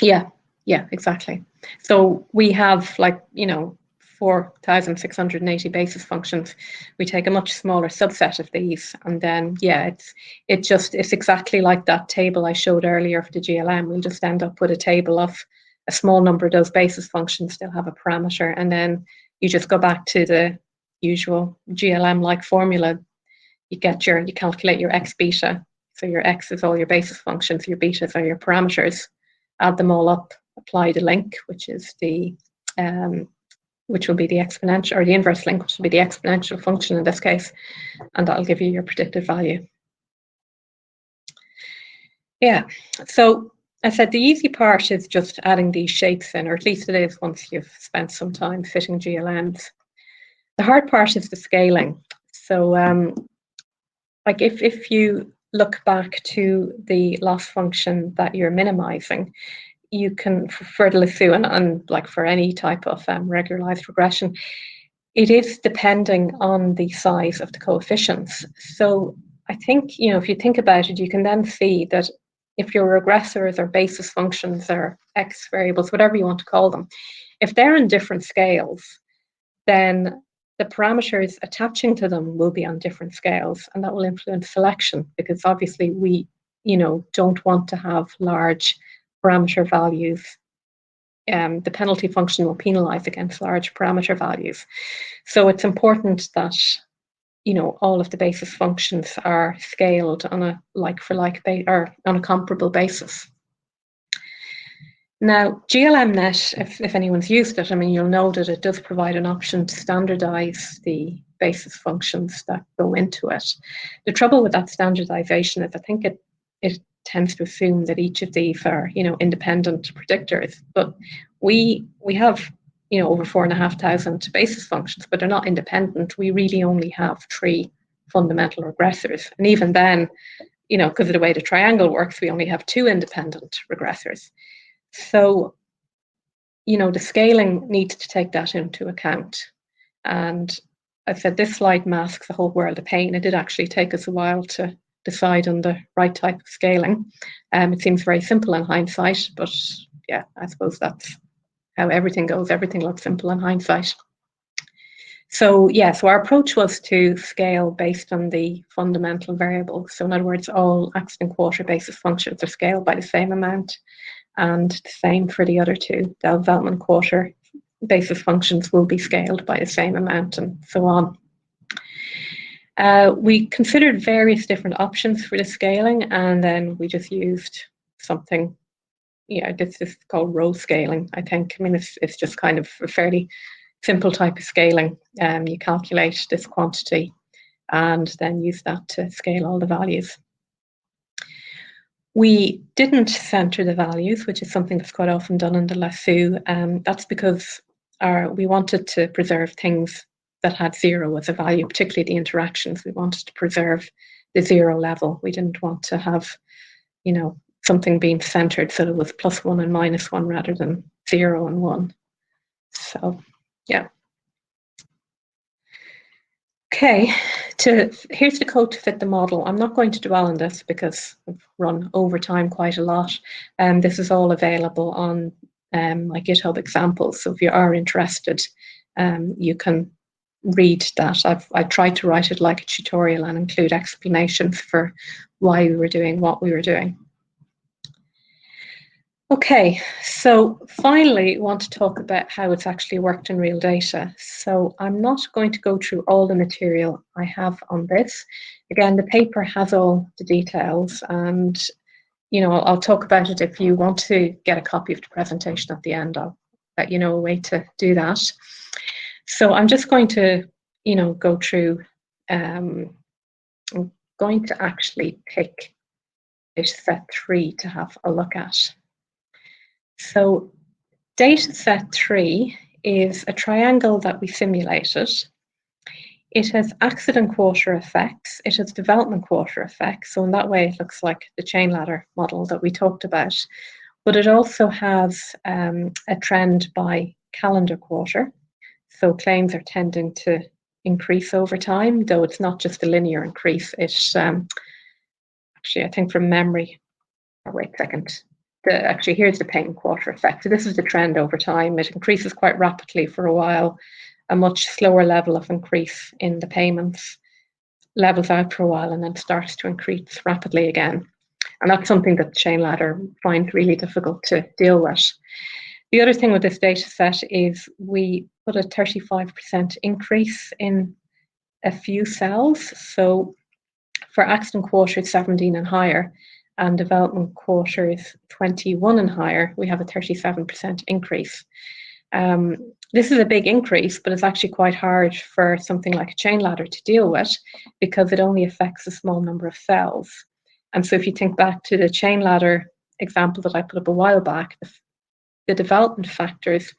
Yeah, exactly. So we have, like, you know, 4,680 basis functions. We take a much smaller subset of these, and then it's exactly like that table I showed earlier for the GLM. We'll just end up with a table of a small number of those basis functions. They'll have a parameter, and then you just go back to the usual GLM-like formula. You calculate your x beta. So your x is all your basis functions, your betas are your parameters. Add them all up, apply the link, which is which will be the exponential, or the inverse link, which will be the exponential function in this case, and that'll give you your predicted value. Yeah, so I said the easy part is just adding these shapes in, or at least it is once you've spent some time fitting GLMs. The hard part is the scaling. So like if you look back to the loss function that you're minimizing, you can, for the Lasso and like for any type of regularized regression, it is depending on the size of the coefficients. So I think, if you think about it, you can then see that if your regressors or basis functions or X variables, whatever you want to call them, if they're in different scales, then the parameters attaching to them will be on different scales, and that will influence selection, because obviously we, don't want to have large parameter values. The penalty function will penalize against large parameter values. So it's important that, all of the basis functions are scaled on a like-for-like or on a comparable basis. Now, GLMNet, if anyone's used it, you'll know that it does provide an option to standardize the basis functions that go into it. The trouble with that standardization is I think it tends to assume that each of these are, independent predictors. But we have, over 4,500 basis functions, but they're not independent. We really only have 3 fundamental regressors. And even then, because of the way the triangle works, we only have 2 independent regressors. So, the scaling needs to take that into account. And I said this slide masks a whole world of pain. It did actually take us a while to decide on the right type of scaling. It seems very simple in hindsight, but yeah, I suppose that's how everything goes. Everything looks simple in hindsight. So yeah, so our approach was to scale based on the fundamental variables. So in other words, all accident quarter basis functions are scaled by the same amount, and the same for the other 2. The development quarter basis functions will be scaled by the same amount, and so on. We considered various different options for the scaling, and then we just used something, this is called row scaling, I think. It's just kind of a fairly simple type of scaling. You calculate this quantity and then use that to scale all the values. We didn't center the values, which is something that's quite often done in the Lasso. That's because we wanted to preserve things that had 0 as a value, particularly the interactions. We wanted to preserve the 0 level. We didn't want to have, something being centered so that it was +1 and -1 rather than 0 and 1. So, yeah. Okay, here's the code to fit the model. I'm not going to dwell on this because I've run over time quite a lot. This is all available on my GitHub examples. So if you are interested, you can read that. I've tried to write it like a tutorial and include explanations for why we were doing what we were doing. Okay, so finally, I want to talk about how it's actually worked in real data. So I'm not going to go through all the material I have on this. Again, the paper has all the details, and I'll talk about it. If you want to get a copy of the presentation at the end, I'll let you know a way to do that. So I'm just going to, go through. I'm going to actually pick data set 3 to have a look at. So data set 3 is a triangle that we simulated. It has accident quarter effects. It has development quarter effects. So in that way, it looks like the chain ladder model that we talked about. But it also has a trend by calendar quarter. So claims are tending to increase over time, though it's not just a linear increase. It's actually, I think from memory, wait a second. Actually, here's the payment quarter effect. So this is the trend over time. It increases quite rapidly for a while, a much slower level of increase in the payments, levels out for a while, and then starts to increase rapidly again. And that's something that the chain ladder finds really difficult to deal with. The other thing with this data set is we put a 35% increase in a few cells. So for accident quarters 17 and higher and development quarters 21 and higher, we have a 37% increase. This is a big increase, but it's actually quite hard for something like a chain ladder to deal with because it only affects a small number of cells. And so if you think back to the chain ladder example that I put up a while back, the development factors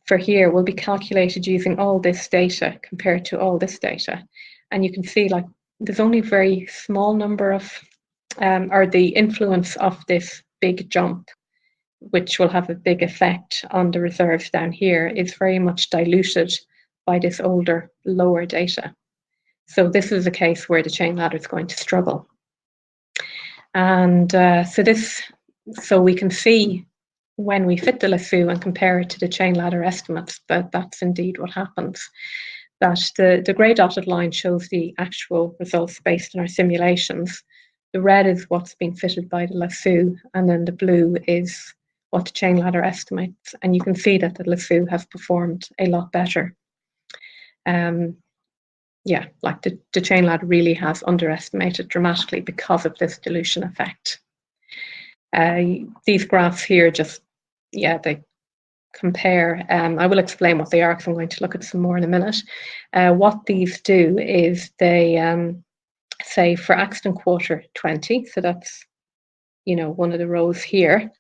for here will be calculated using all this data compared to all this data. And you can see like there's only a very small number of, or the influence of this big jump, which will have a big effect on the reserves down here, is very much diluted by this older, lower data. So this is a case where the chain ladder is going to struggle. And so we can see when we fit the Lasso and compare it to the chain ladder estimates that that's indeed what happens. That the grey dotted line shows the actual results based on our simulations. The red is what's been fitted by the Lasso, and then the blue is what the chain ladder estimates. And you can see that the Lasso has performed a lot better. Yeah, like the chain ladder really has underestimated dramatically because of this dilution effect. These graphs here just, yeah, they compare. I will explain what they are because I'm going to look at some more in a minute. What these do is they say for accident quarter 20, so that's, you know, one of the rows here.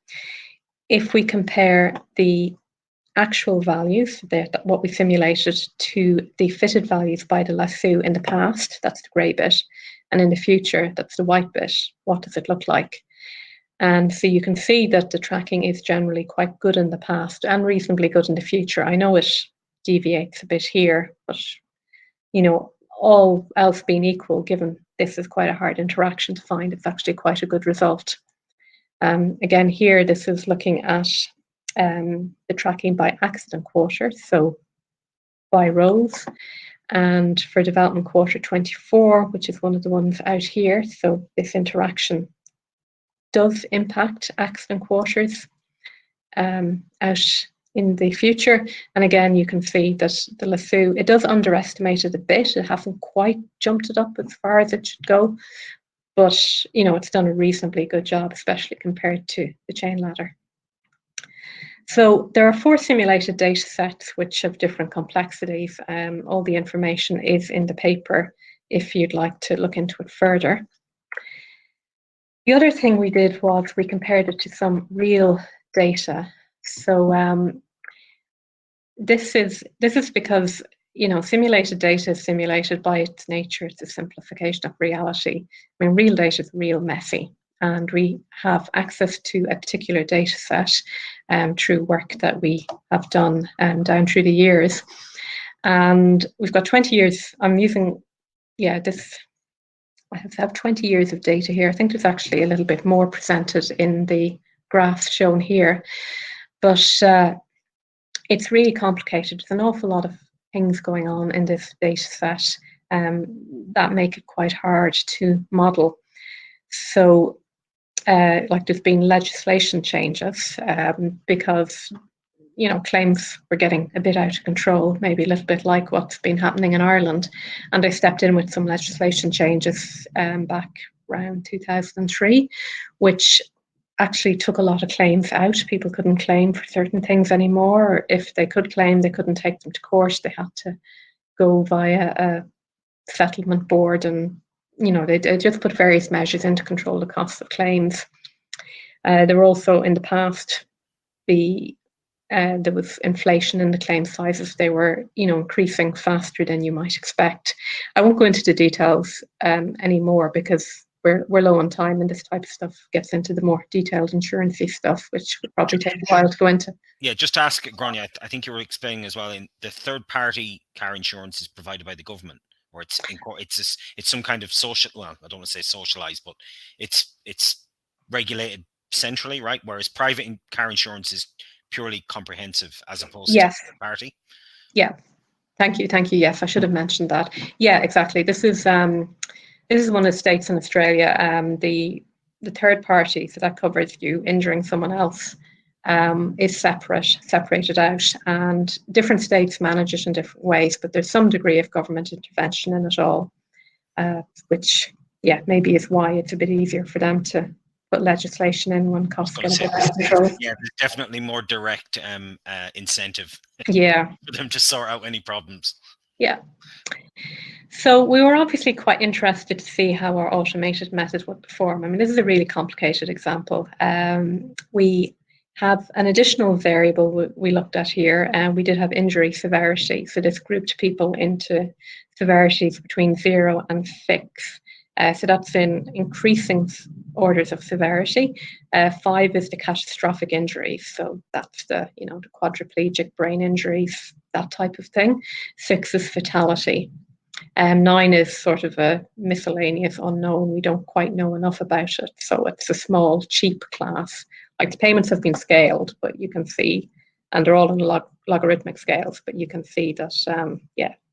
If we compare the actual values, what we simulated, to the fitted values by the Lasso in the past, that's the grey bit, and in the future, that's the white bit, what does it look like? And so you can see that the tracking is generally quite good in the past and reasonably good in the future. I know it deviates a bit here, but, you know, all else being equal, given this is quite a hard interaction to find, it's actually quite a good result. Again, here, this is looking at the tracking by accident quarter, so by rows, and for development quarter 24, which is one of the ones out here, so this interaction does impact accident quarters out in the future. And again, you can see that the Lasso, it does underestimate it a bit. It hasn't quite jumped it up as far as it should go, but, you know, it's done a reasonably good job, especially compared to the chain ladder. So there are 4 simulated data sets which have different complexities. All the information is in the paper if you'd like to look into it further. The other thing we did was we compared it to some real data. So this is because, you know, simulated data is simulated by its nature. It's a simplification of reality. I mean, real data is real messy, and we have access to a particular data set through work that we have done down through the years. And we've got 20 years. I'm using, yeah, this. I have 20 years of data here. I think there's actually a little bit more presented in the graphs shown here, but it's really complicated. There's an awful lot of things going on in this data set that make it quite hard to model. So like there's been legislation changes because, you know, claims were getting a bit out of control, maybe a little bit like what's been happening in Ireland. And they stepped in with some legislation changes back around 2003, which actually took a lot of claims out. People couldn't claim for certain things anymore. Or if they could claim, they couldn't take them to court. They had to go via a settlement board, and, you know, they just put various measures in to control the costs of claims. There were also, in the past, there was inflation in the claim sizes. They were, you know, increasing faster than you might expect. I won't go into the details anymore because we're low on time, and this type of stuff gets into the more detailed insurance-y stuff, which would probably take a while to go into. Yeah, just to ask, Gráinne, I think you were explaining as well, in the third-party car insurance is provided by the government, or it's some kind of social. Well, I don't want to say socialized, but it's regulated centrally, right? Whereas private car insurance is purely comprehensive as opposed to third party. Yeah, thank you. Yes, I should have mentioned that. Yeah, exactly. This is one of the states in Australia. The third party, so that covers you injuring someone else, is separated out, and different states manage it in different ways, but there's some degree of government intervention in it all, which, maybe is why it's a bit easier for them to put legislation in when costs get a bit out of control. Yeah, there's definitely more direct incentive for them to sort out any problems. Yeah. So we were obviously quite interested to see how our automated method would perform. I mean, this is a really complicated example. We have an additional variable we looked at here, and we did have injury severity. So this grouped people into severities between 0 and 6. So that's in increasing orders of severity. 5 is the catastrophic injuries. So that's the quadriplegic brain injuries, that type of thing. 6 is fatality. 9 is sort of a miscellaneous unknown. We don't quite know enough about it. So it's a small, cheap class. Like, the payments have been scaled, but you can see, and they're all on logarithmic scales, but you can see that,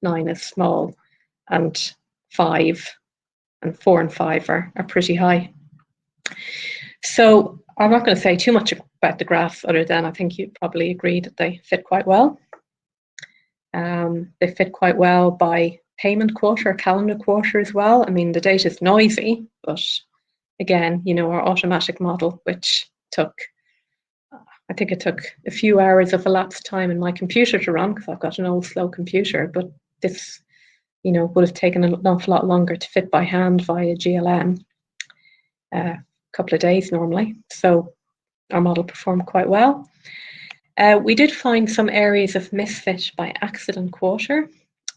9 is small, and 5 and 4 and 5 are pretty high. So I'm not going to say too much about the graphs, other than I think you'd probably agree that they fit quite well. They fit quite well by payment quarter, calendar quarter as well. I mean, the data is noisy, but again, our automatic model, which took, I think it took a few hours of elapsed time in my computer to run, because I've got an old slow computer, but this, would have taken an awful lot longer to fit by hand via GLM, a couple of days normally. So our model performed quite well. We did find some areas of misfit by accident quarter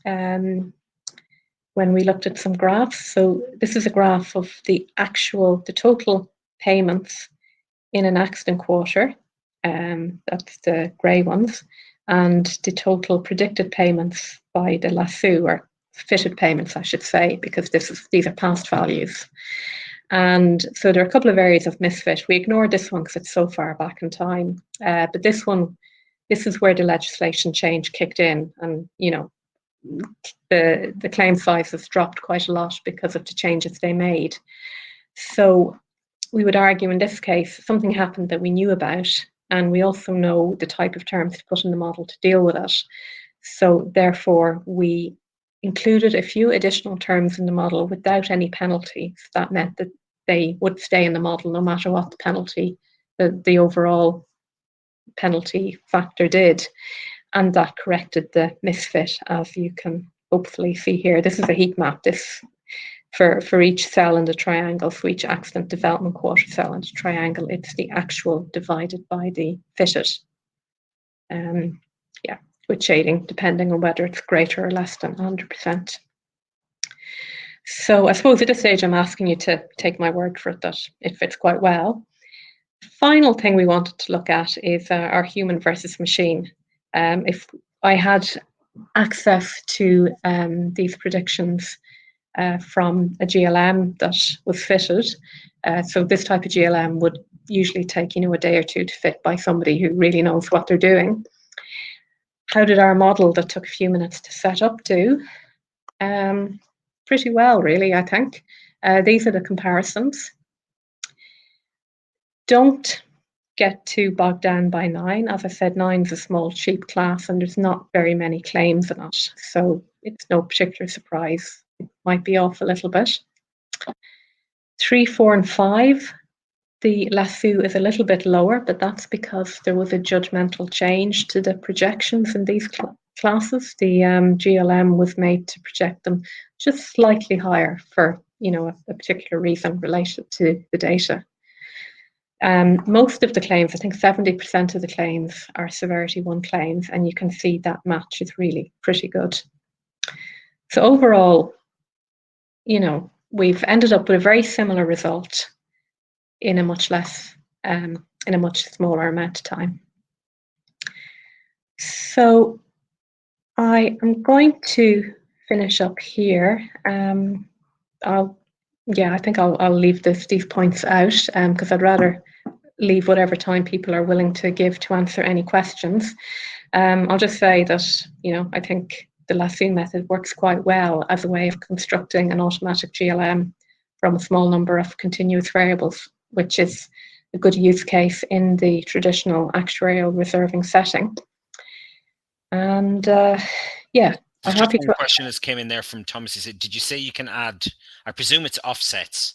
when we looked at some graphs. So this is a graph of the total payments in an accident quarter. That's the grey ones, and the total predicted payments by the Lasso, or fitted payments, I should say, because these are past values. And so there are a couple of areas of misfit. We ignored this one because it's so far back in time. But this is where the legislation change kicked in, and the claim sizes dropped quite a lot because of the changes they made. So we would argue in this case something happened that we knew about, and we also know the type of terms to put in the model to deal with it. So therefore we included a few additional terms in the model without any penalties. That meant that they would stay in the model no matter what the penalty, the overall penalty factor did. And that corrected the misfit, as you can hopefully see here. This is a heat map. This for each cell in the triangle, for each accident development quarter cell in the triangle, it's the actual divided by the fitted. With shading, depending on whether it's greater or less than 100%. So I suppose at this stage, I'm asking you to take my word for it that it fits quite well. The final thing we wanted to look at is our human versus machine. If I had access to these predictions from a GLM that was fitted, so this type of GLM would usually take a day or two to fit by somebody who really knows what they're doing. How did our model that took a few minutes to set up do? Pretty well, really, I think. These are the comparisons. Don't get too bogged down by 9. As I said, 9 is a small, cheap class, and there's not very many claims in it. So it's no particular surprise. It might be off a little bit. 3, 4, and 5. The Lasso is a little bit lower, but that's because there was a judgmental change to the projections in these classes. The GLM was made to project them just slightly higher for a particular reason related to the data. Most of the claims, I think 70% of the claims, are severity 1 claims, and you can see that match is really pretty good. So overall, we've ended up with a very similar result in a much smaller amount of time. So I am going to finish up here. I think I'll leave these points out because I'd rather leave whatever time people are willing to give to answer any questions. I'll just say that I think the Lasso method works quite well as a way of constructing an automatic GLM from a small number of continuous variables, which is a good use case in the traditional actuarial reserving setting. And yeah, I'm happy to. One question that came in there from Thomas. He said, "Did you say you can add? I presume it's offsets."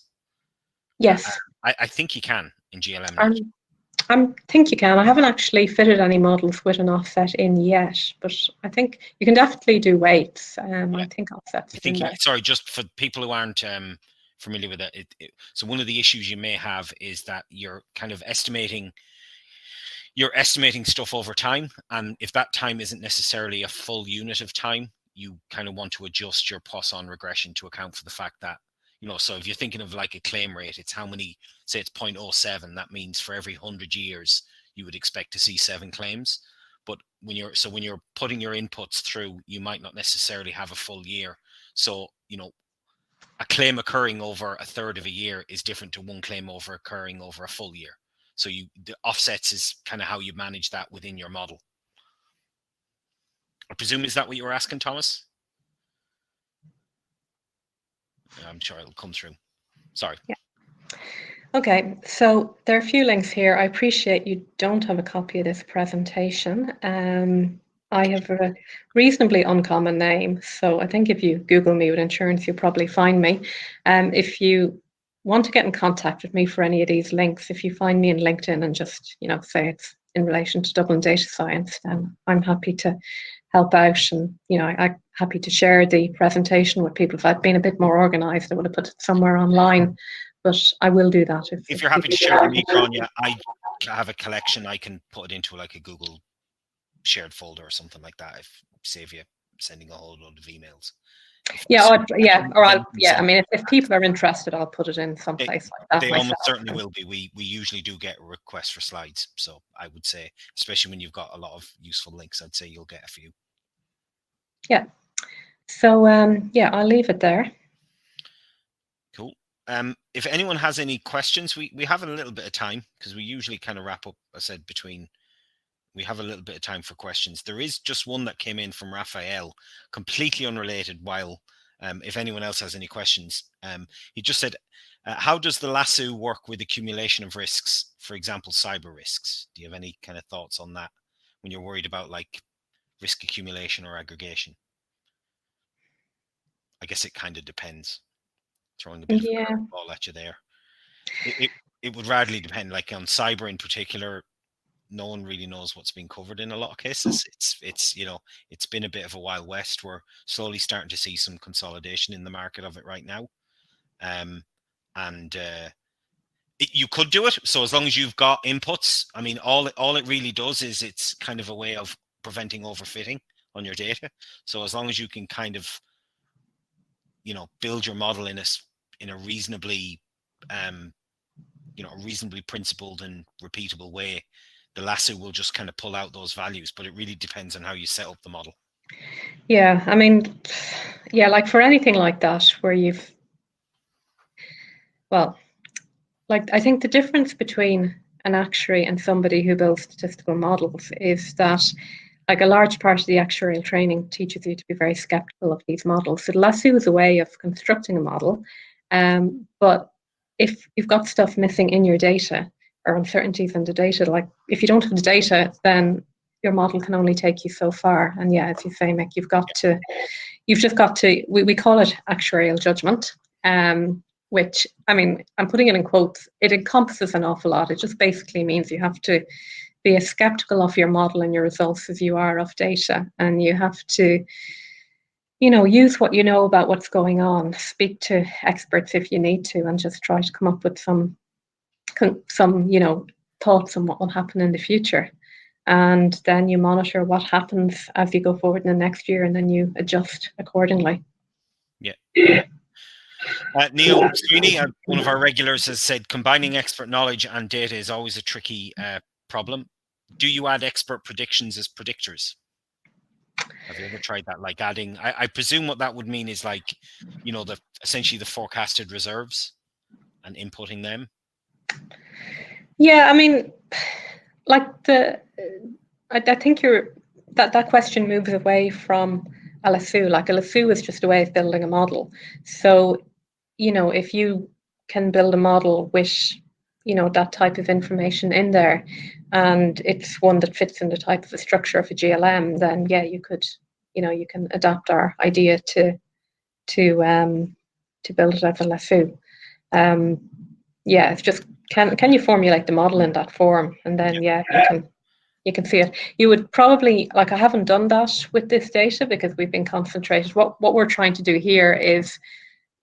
Yes, I think you can in GLM. I think you can. I haven't actually fitted any models with an offset in yet, but I think you can definitely do weights. I think offsets in there. Sorry, just for people who aren't familiar with it, so one of the issues you may have is that you're kind of estimating stuff over time, and if that time isn't necessarily a full unit of time, you kind of want to adjust your Poisson regression to account for the fact that, so if you're thinking of like a claim rate, it's how many, say it's 0.07, that means for every 100 years you would expect to see 7 claims. But when you're putting your inputs through, you might not necessarily have a full year. So a claim occurring over a third of a year is different to one claim occurring over a full year. So the offsets is kind of how you manage that within your model. I presume, is that what you were asking, Thomas? I'm sure it'll come through. Sorry. Yeah. Okay, so there are a few links here. I appreciate you don't have a copy of this presentation. I have a reasonably uncommon name, so I think if you Google me with insurance, you'll probably find me. If you want to get in contact with me for any of these links, if you find me in LinkedIn and just, say it's in relation to Dublin data science, then I'm happy to help out, and I'm happy to share the presentation with people. If I'd been a bit more organized, I would have put it somewhere online, but I will do that. If you're happy to share with me, Gráinne, I have a collection. I can put it into like a Google shared folder or something like that, if save you sending a whole load of emails. I mean, if people are interested, I'll put it in someplace like that. They almost certainly will be. We usually do get requests for slides, so I would say, especially when you've got a lot of useful links, I'd say you'll get a few. Yeah. So I'll leave it there. Cool. If anyone has any questions, we have a little bit of time, because we usually kind of wrap up. I said we have a little bit of time for questions. There is just one that came in from Raphael, completely unrelated. While if anyone else has any questions, he just said, how does the Lasso work with accumulation of risks, for example, cyber risks? Do you have any kind of thoughts on that when you're worried about like risk accumulation or aggregation? I guess it kind of depends. Throwing a bit of a curveball at you there. It would radically depend. Like on cyber in particular, no one really knows what's being covered in a lot of cases. It's been a bit of a wild west. We're slowly starting to see some consolidation in the market of it right now. You could do it. So as long as you've got inputs, I mean, all it really does is it's kind of a way of preventing overfitting on your data. So as long as you can kind of, build your model in a reasonably, reasonably principled and repeatable way, the Lasso will just kind of pull out those values, but it really depends on how you set up the model. Yeah, I mean, like for anything like that, where I think the difference between an actuary and somebody who builds statistical models is that, like, a large part of the actuarial training teaches you to be very skeptical of these models. So the Lasso is a way of constructing a model, but if you've got stuff missing in your data or uncertainties in the data, like if you don't have the data, then your model can only take you so far. And yeah, as you say, Mick, you've just got to, we call it actuarial judgment, which, I mean, I'm putting it in quotes, it encompasses an awful lot. It just basically means you have to be as skeptical of your model and your results as you are of data. And you have to, use what you know about what's going on, speak to experts if you need to, and just try to come up with some thoughts on what will happen in the future. And then you monitor what happens as you go forward in the next year, and then you adjust accordingly. Yeah. Neil Sweeney, one of our regulars, has said combining expert knowledge and data is always a tricky problem. Do you add expert predictions as predictors? Have you ever tried that? Like adding, I presume what that would mean is like, essentially the forecasted reserves and inputting them. Yeah, I mean, like I think that question moves away from a Lasso. Like a Lasso is just a way of building a model. So, if you can build a model with, that type of information in there, and it's one that fits in the type of a structure of a GLM, then yeah, you can adapt our idea to build it as a Lasso. It's just can you formulate the model in that form, and then you can see it. You would probably, like, I haven't done that with this data because we've been concentrated. What we're trying to do here is,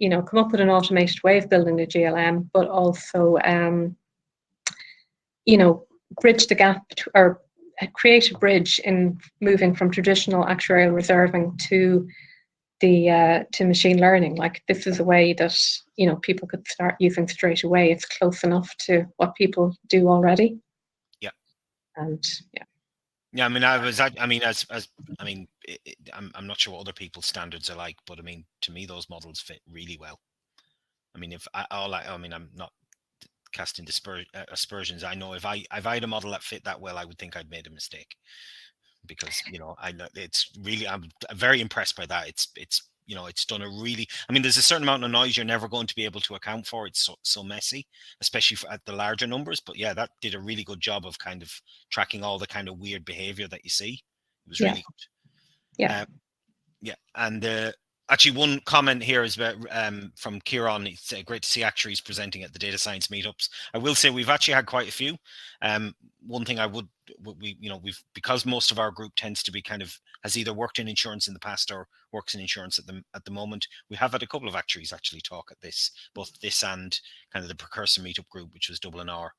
come up with an automated way of building the GLM, but also, bridge the gap or create a bridge in moving from traditional actuarial reserving to machine learning. Like, this is a way that people could start using straight away. It's close enough to what people do already. Yeah. And yeah, I mean, I'm not sure what other people's standards are like, but I mean, to me, those models fit really well. I mean, I'm not casting aspersions. I know if I had a model that fit that well, I would think I'd made a mistake, because I know it's really, I'm very impressed by that. It's done a really, I mean, there's a certain amount of noise you're never going to be able to account for. It's so messy, especially at the larger numbers. But yeah, that did a really good job of kind of tracking all the kind of weird behavior that you see. It was really good. And actually, one comment here is from Kieran. It's great to see actuaries presenting at the data science meetups. I will say we've actually had quite a few. One thing we've, because most of our group tends to be has either worked in insurance in the past or works in insurance at the moment. We have had a couple of actuaries actually talk at both this and kind of the precursor meetup group, which was Dublin R.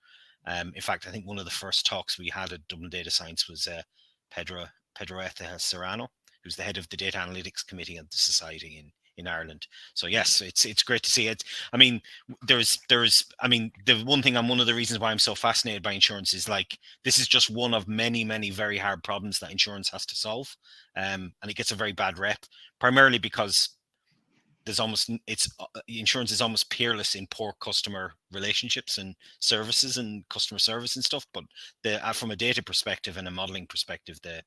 In fact, I think one of the first talks we had at Dublin Data Science was Pedro Serrano, who's the head of the data analytics committee at the society in Ireland. So yes, it's great to see it. I mean, there's the one thing, and one of the reasons why I'm so fascinated by insurance is, like, this is just one of many very hard problems that insurance has to solve, and it gets a very bad rep, primarily because insurance is almost peerless in poor customer relationships and services and customer service and stuff. But from a data perspective and a modeling perspective, the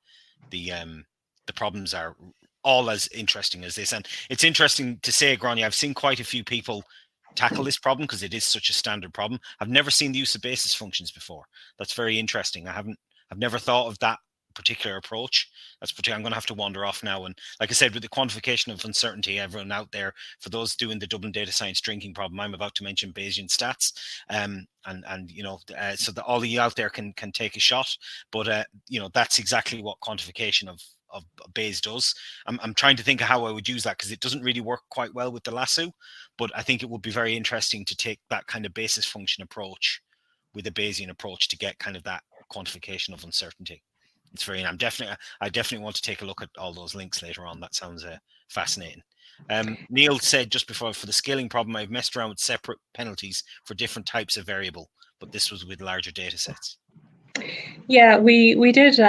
problems are all as interesting as this. And it's interesting to say, Gráinne, I've seen quite a few people tackle this problem because it is such a standard problem. I've never seen the use of basis functions before. That's very interesting. I've never thought of that particular approach. I'm going to have to wander off now. And like I said, with the quantification of uncertainty, everyone out there, for those doing the Dublin Data Science drinking problem, I'm about to mention Bayesian stats, so that all of you out there can take a shot. But that's exactly what quantification of Bayes does. I'm trying to think of how I would use that, because it doesn't really work quite well with the Lasso, but I think it would be very interesting to take that kind of basis function approach with a Bayesian approach to get kind of that quantification of uncertainty. It's very, and I definitely want to take a look at all those links later on. That sounds fascinating. Neil said just before, for the scaling problem, I've messed around with separate penalties for different types of variable, but this was with larger data sets. Yeah, we did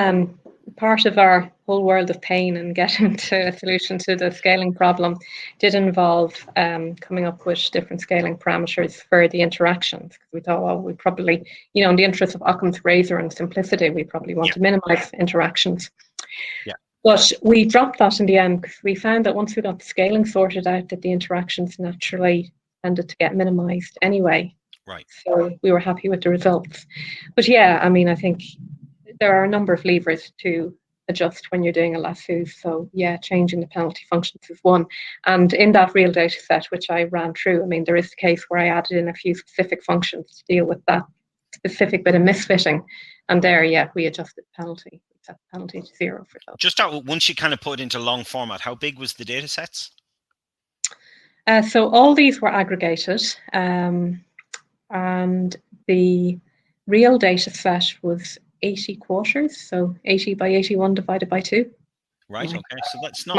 part of our whole world of pain and getting to a solution to the scaling problem did involve coming up with different scaling parameters for the interactions. We thought, well, we probably, in the interest of Occam's razor and simplicity, we probably want to minimize interactions. Yeah. But we dropped that in the end because we found that once we got the scaling sorted out, that the interactions naturally tended to get minimized anyway. Right. So we were happy with the results. But yeah, I mean, I think there are a number of levers to adjust when you're doing a Lasso. So yeah, changing the penalty functions is one. And in that real data set, which I ran through, I mean, there is a case where I added in a few specific functions to deal with that specific bit of misfitting. And there, yeah, we adjusted the penalty. We set the penalty to 0 for that. Just once you kind of put it into long format, how big was the data sets? So all these were aggregated. And the real data set was 80 quarters, so 80 by 81 divided by 2. Right, okay, so that's not...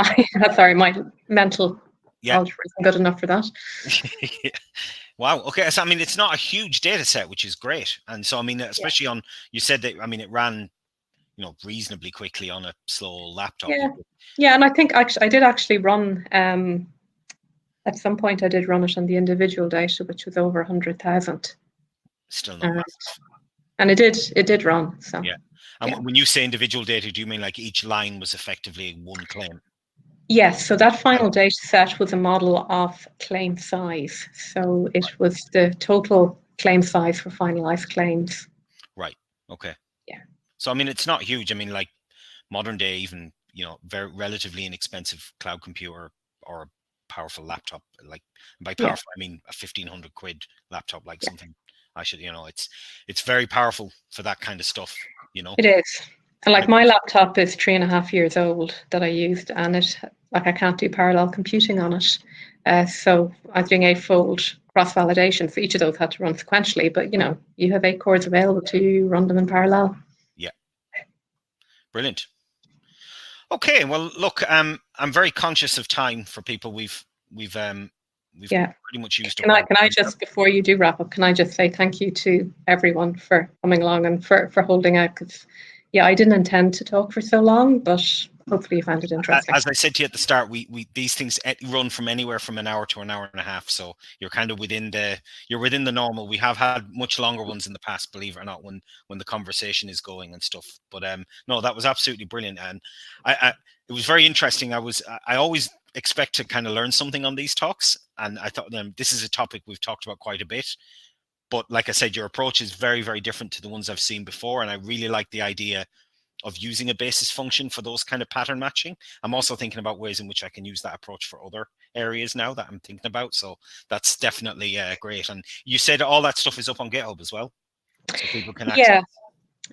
my mental algebra isn't good enough for that. Wow, okay, so I mean, it's not a huge data set, which is great. And so, I mean, especially on, you said that, I mean, it ran, reasonably quickly on a slow laptop. Yeah, and I think I did actually run, at some point I did run it on the individual data, which was over 100,000. Still not massive. And it did run. So yeah. And when you say individual data, do you mean like each line was effectively one claim? Yes. So that final data set was a model of claim size. So it was the total claim size for finalized claims. Right. Okay. Yeah. So I mean, it's not huge. I mean, like modern day, even very relatively inexpensive cloud computer or a powerful laptop. Like by powerful, I mean a £1,500 laptop, like something I should. It's very powerful for that kind of stuff. It is. And like my laptop is 3.5 years old that I used, and I can't do parallel computing on it. So I was doing 8-fold cross-validation. So each of those had to run sequentially, but you have 8 cores available to you, run them in parallel. Yeah. Brilliant. Okay, well, look, I'm very conscious of time for people. We've pretty much used up. Can I just, before you do wrap up, can I just say thank you to everyone for coming along and for holding out? Because I didn't intend to talk for so long, but hopefully you found it interesting. As I said to you at the start, we these things run from anywhere from an hour to an hour and a half, so you're kind of within the normal. We have had much longer ones in the past, believe it or not, when the conversation is going and stuff. But no, that was absolutely brilliant, and it was very interesting. I always expect to kind of learn something on these talks, and I thought this is a topic we've talked about quite a bit. But like I said, your approach is very, very different to the ones I've seen before, and I really like the idea of using a basis function for those kind of pattern matching. I'm also thinking about ways in which I can use that approach for other areas now that I'm thinking about. So that's definitely great. And you said all that stuff is up on GitHub as well, so people can access.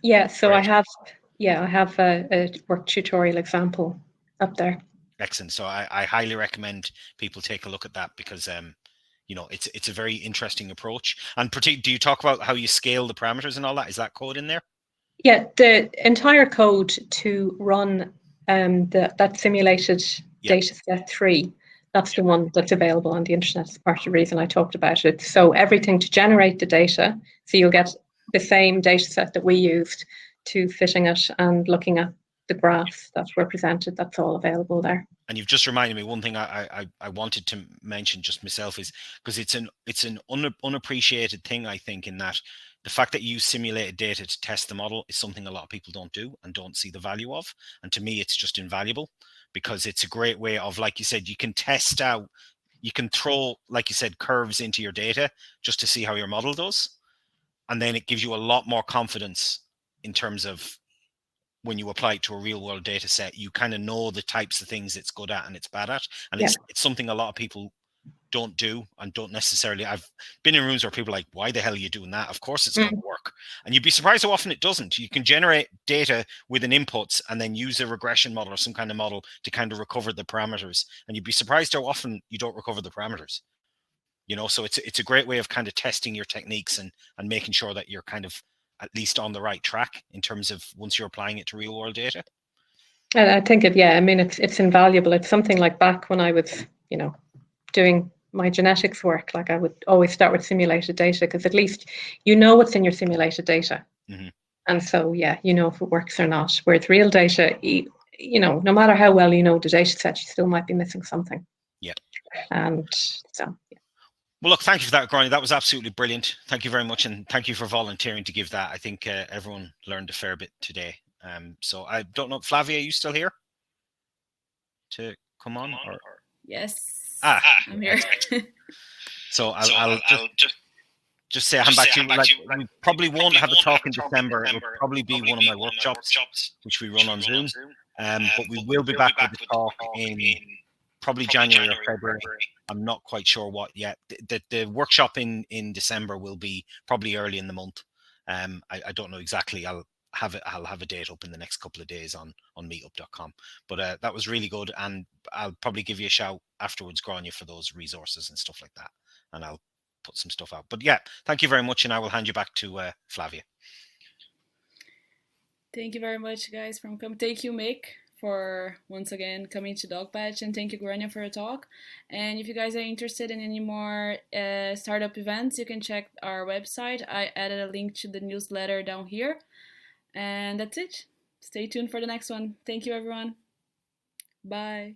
Yeah. So great. I have a work tutorial example up there. Excellent. So I highly recommend people take a look at that, because it's a very interesting approach. And do you talk about how you scale the parameters and all that? Is that code in there? Yeah, the entire code to run that simulated data set 3, that's the one that's available on the internet. It's part of the reason I talked about it. So everything to generate the data, so you'll get the same data set that we used to fitting it and looking at the graphs that were presented, that's all available there. And you've just reminded me one thing I wanted to mention just myself, is because it's an unappreciated thing, I think, in that the fact that you use simulated data to test the model is something a lot of people don't do and don't see the value of. And to me, it's just invaluable, because it's a great way of, like you said, you can test out, you can throw, like you said, curves into your data just to see how your model does. And then it gives you a lot more confidence in terms of when you apply it to a real world data set, you kind of know the types of things it's good at and it's bad at. And it's something a lot of people don't do and don't necessarily. I've been in rooms where people are like, why the hell are you doing that? Of course it's going to work. And you'd be surprised how often it doesn't. You can generate data with an inputs and then use a regression model or some kind of model to kind of recover the parameters. And you'd be surprised how often you don't recover the parameters. So it's a great way of kind of testing your techniques and making sure that you're kind of at least on the right track in terms of once you're applying it to real world data. And I think it's invaluable. It's something like back when I was, doing my genetics work, like I would always start with simulated data, because at least what's in your simulated data. And so if it works or not. Whereas real data, no matter how well you know the data set, you still might be missing something. Yeah. And so well, look, thank you for that, Gráinne. That was absolutely brilliant. Thank you very much, and thank you for volunteering to give that. I think everyone learned a fair bit today. So I don't know, Flavia, are you still here to come on? Or? Yes. I'm here. So I'll just say I'm back to you. We probably won't have a talk in December. It'll probably be one of my workshops, which we run on Zoom. But we will be back with the talk in probably January or February. I'm not quite sure what yet. The workshop in December will be probably early in the month. I don't know exactly. I'll have a date up in the next couple of days on meetup.com. But that was really good, and I'll probably give you a shout afterwards, Gráinne, for those resources and stuff like that, and I'll put some stuff out. But yeah, thank you very much, and I will hand you back to Flavia. Thank you very much, guys, for coming. Thank you, Mick, for once again coming to Dogpatch, and thank you, Grainne, for your talk. And if you guys are interested in any more startup events, you can check our website. I added a link to the newsletter down here. And that's it. Stay tuned for the next one. Thank you, everyone. Bye.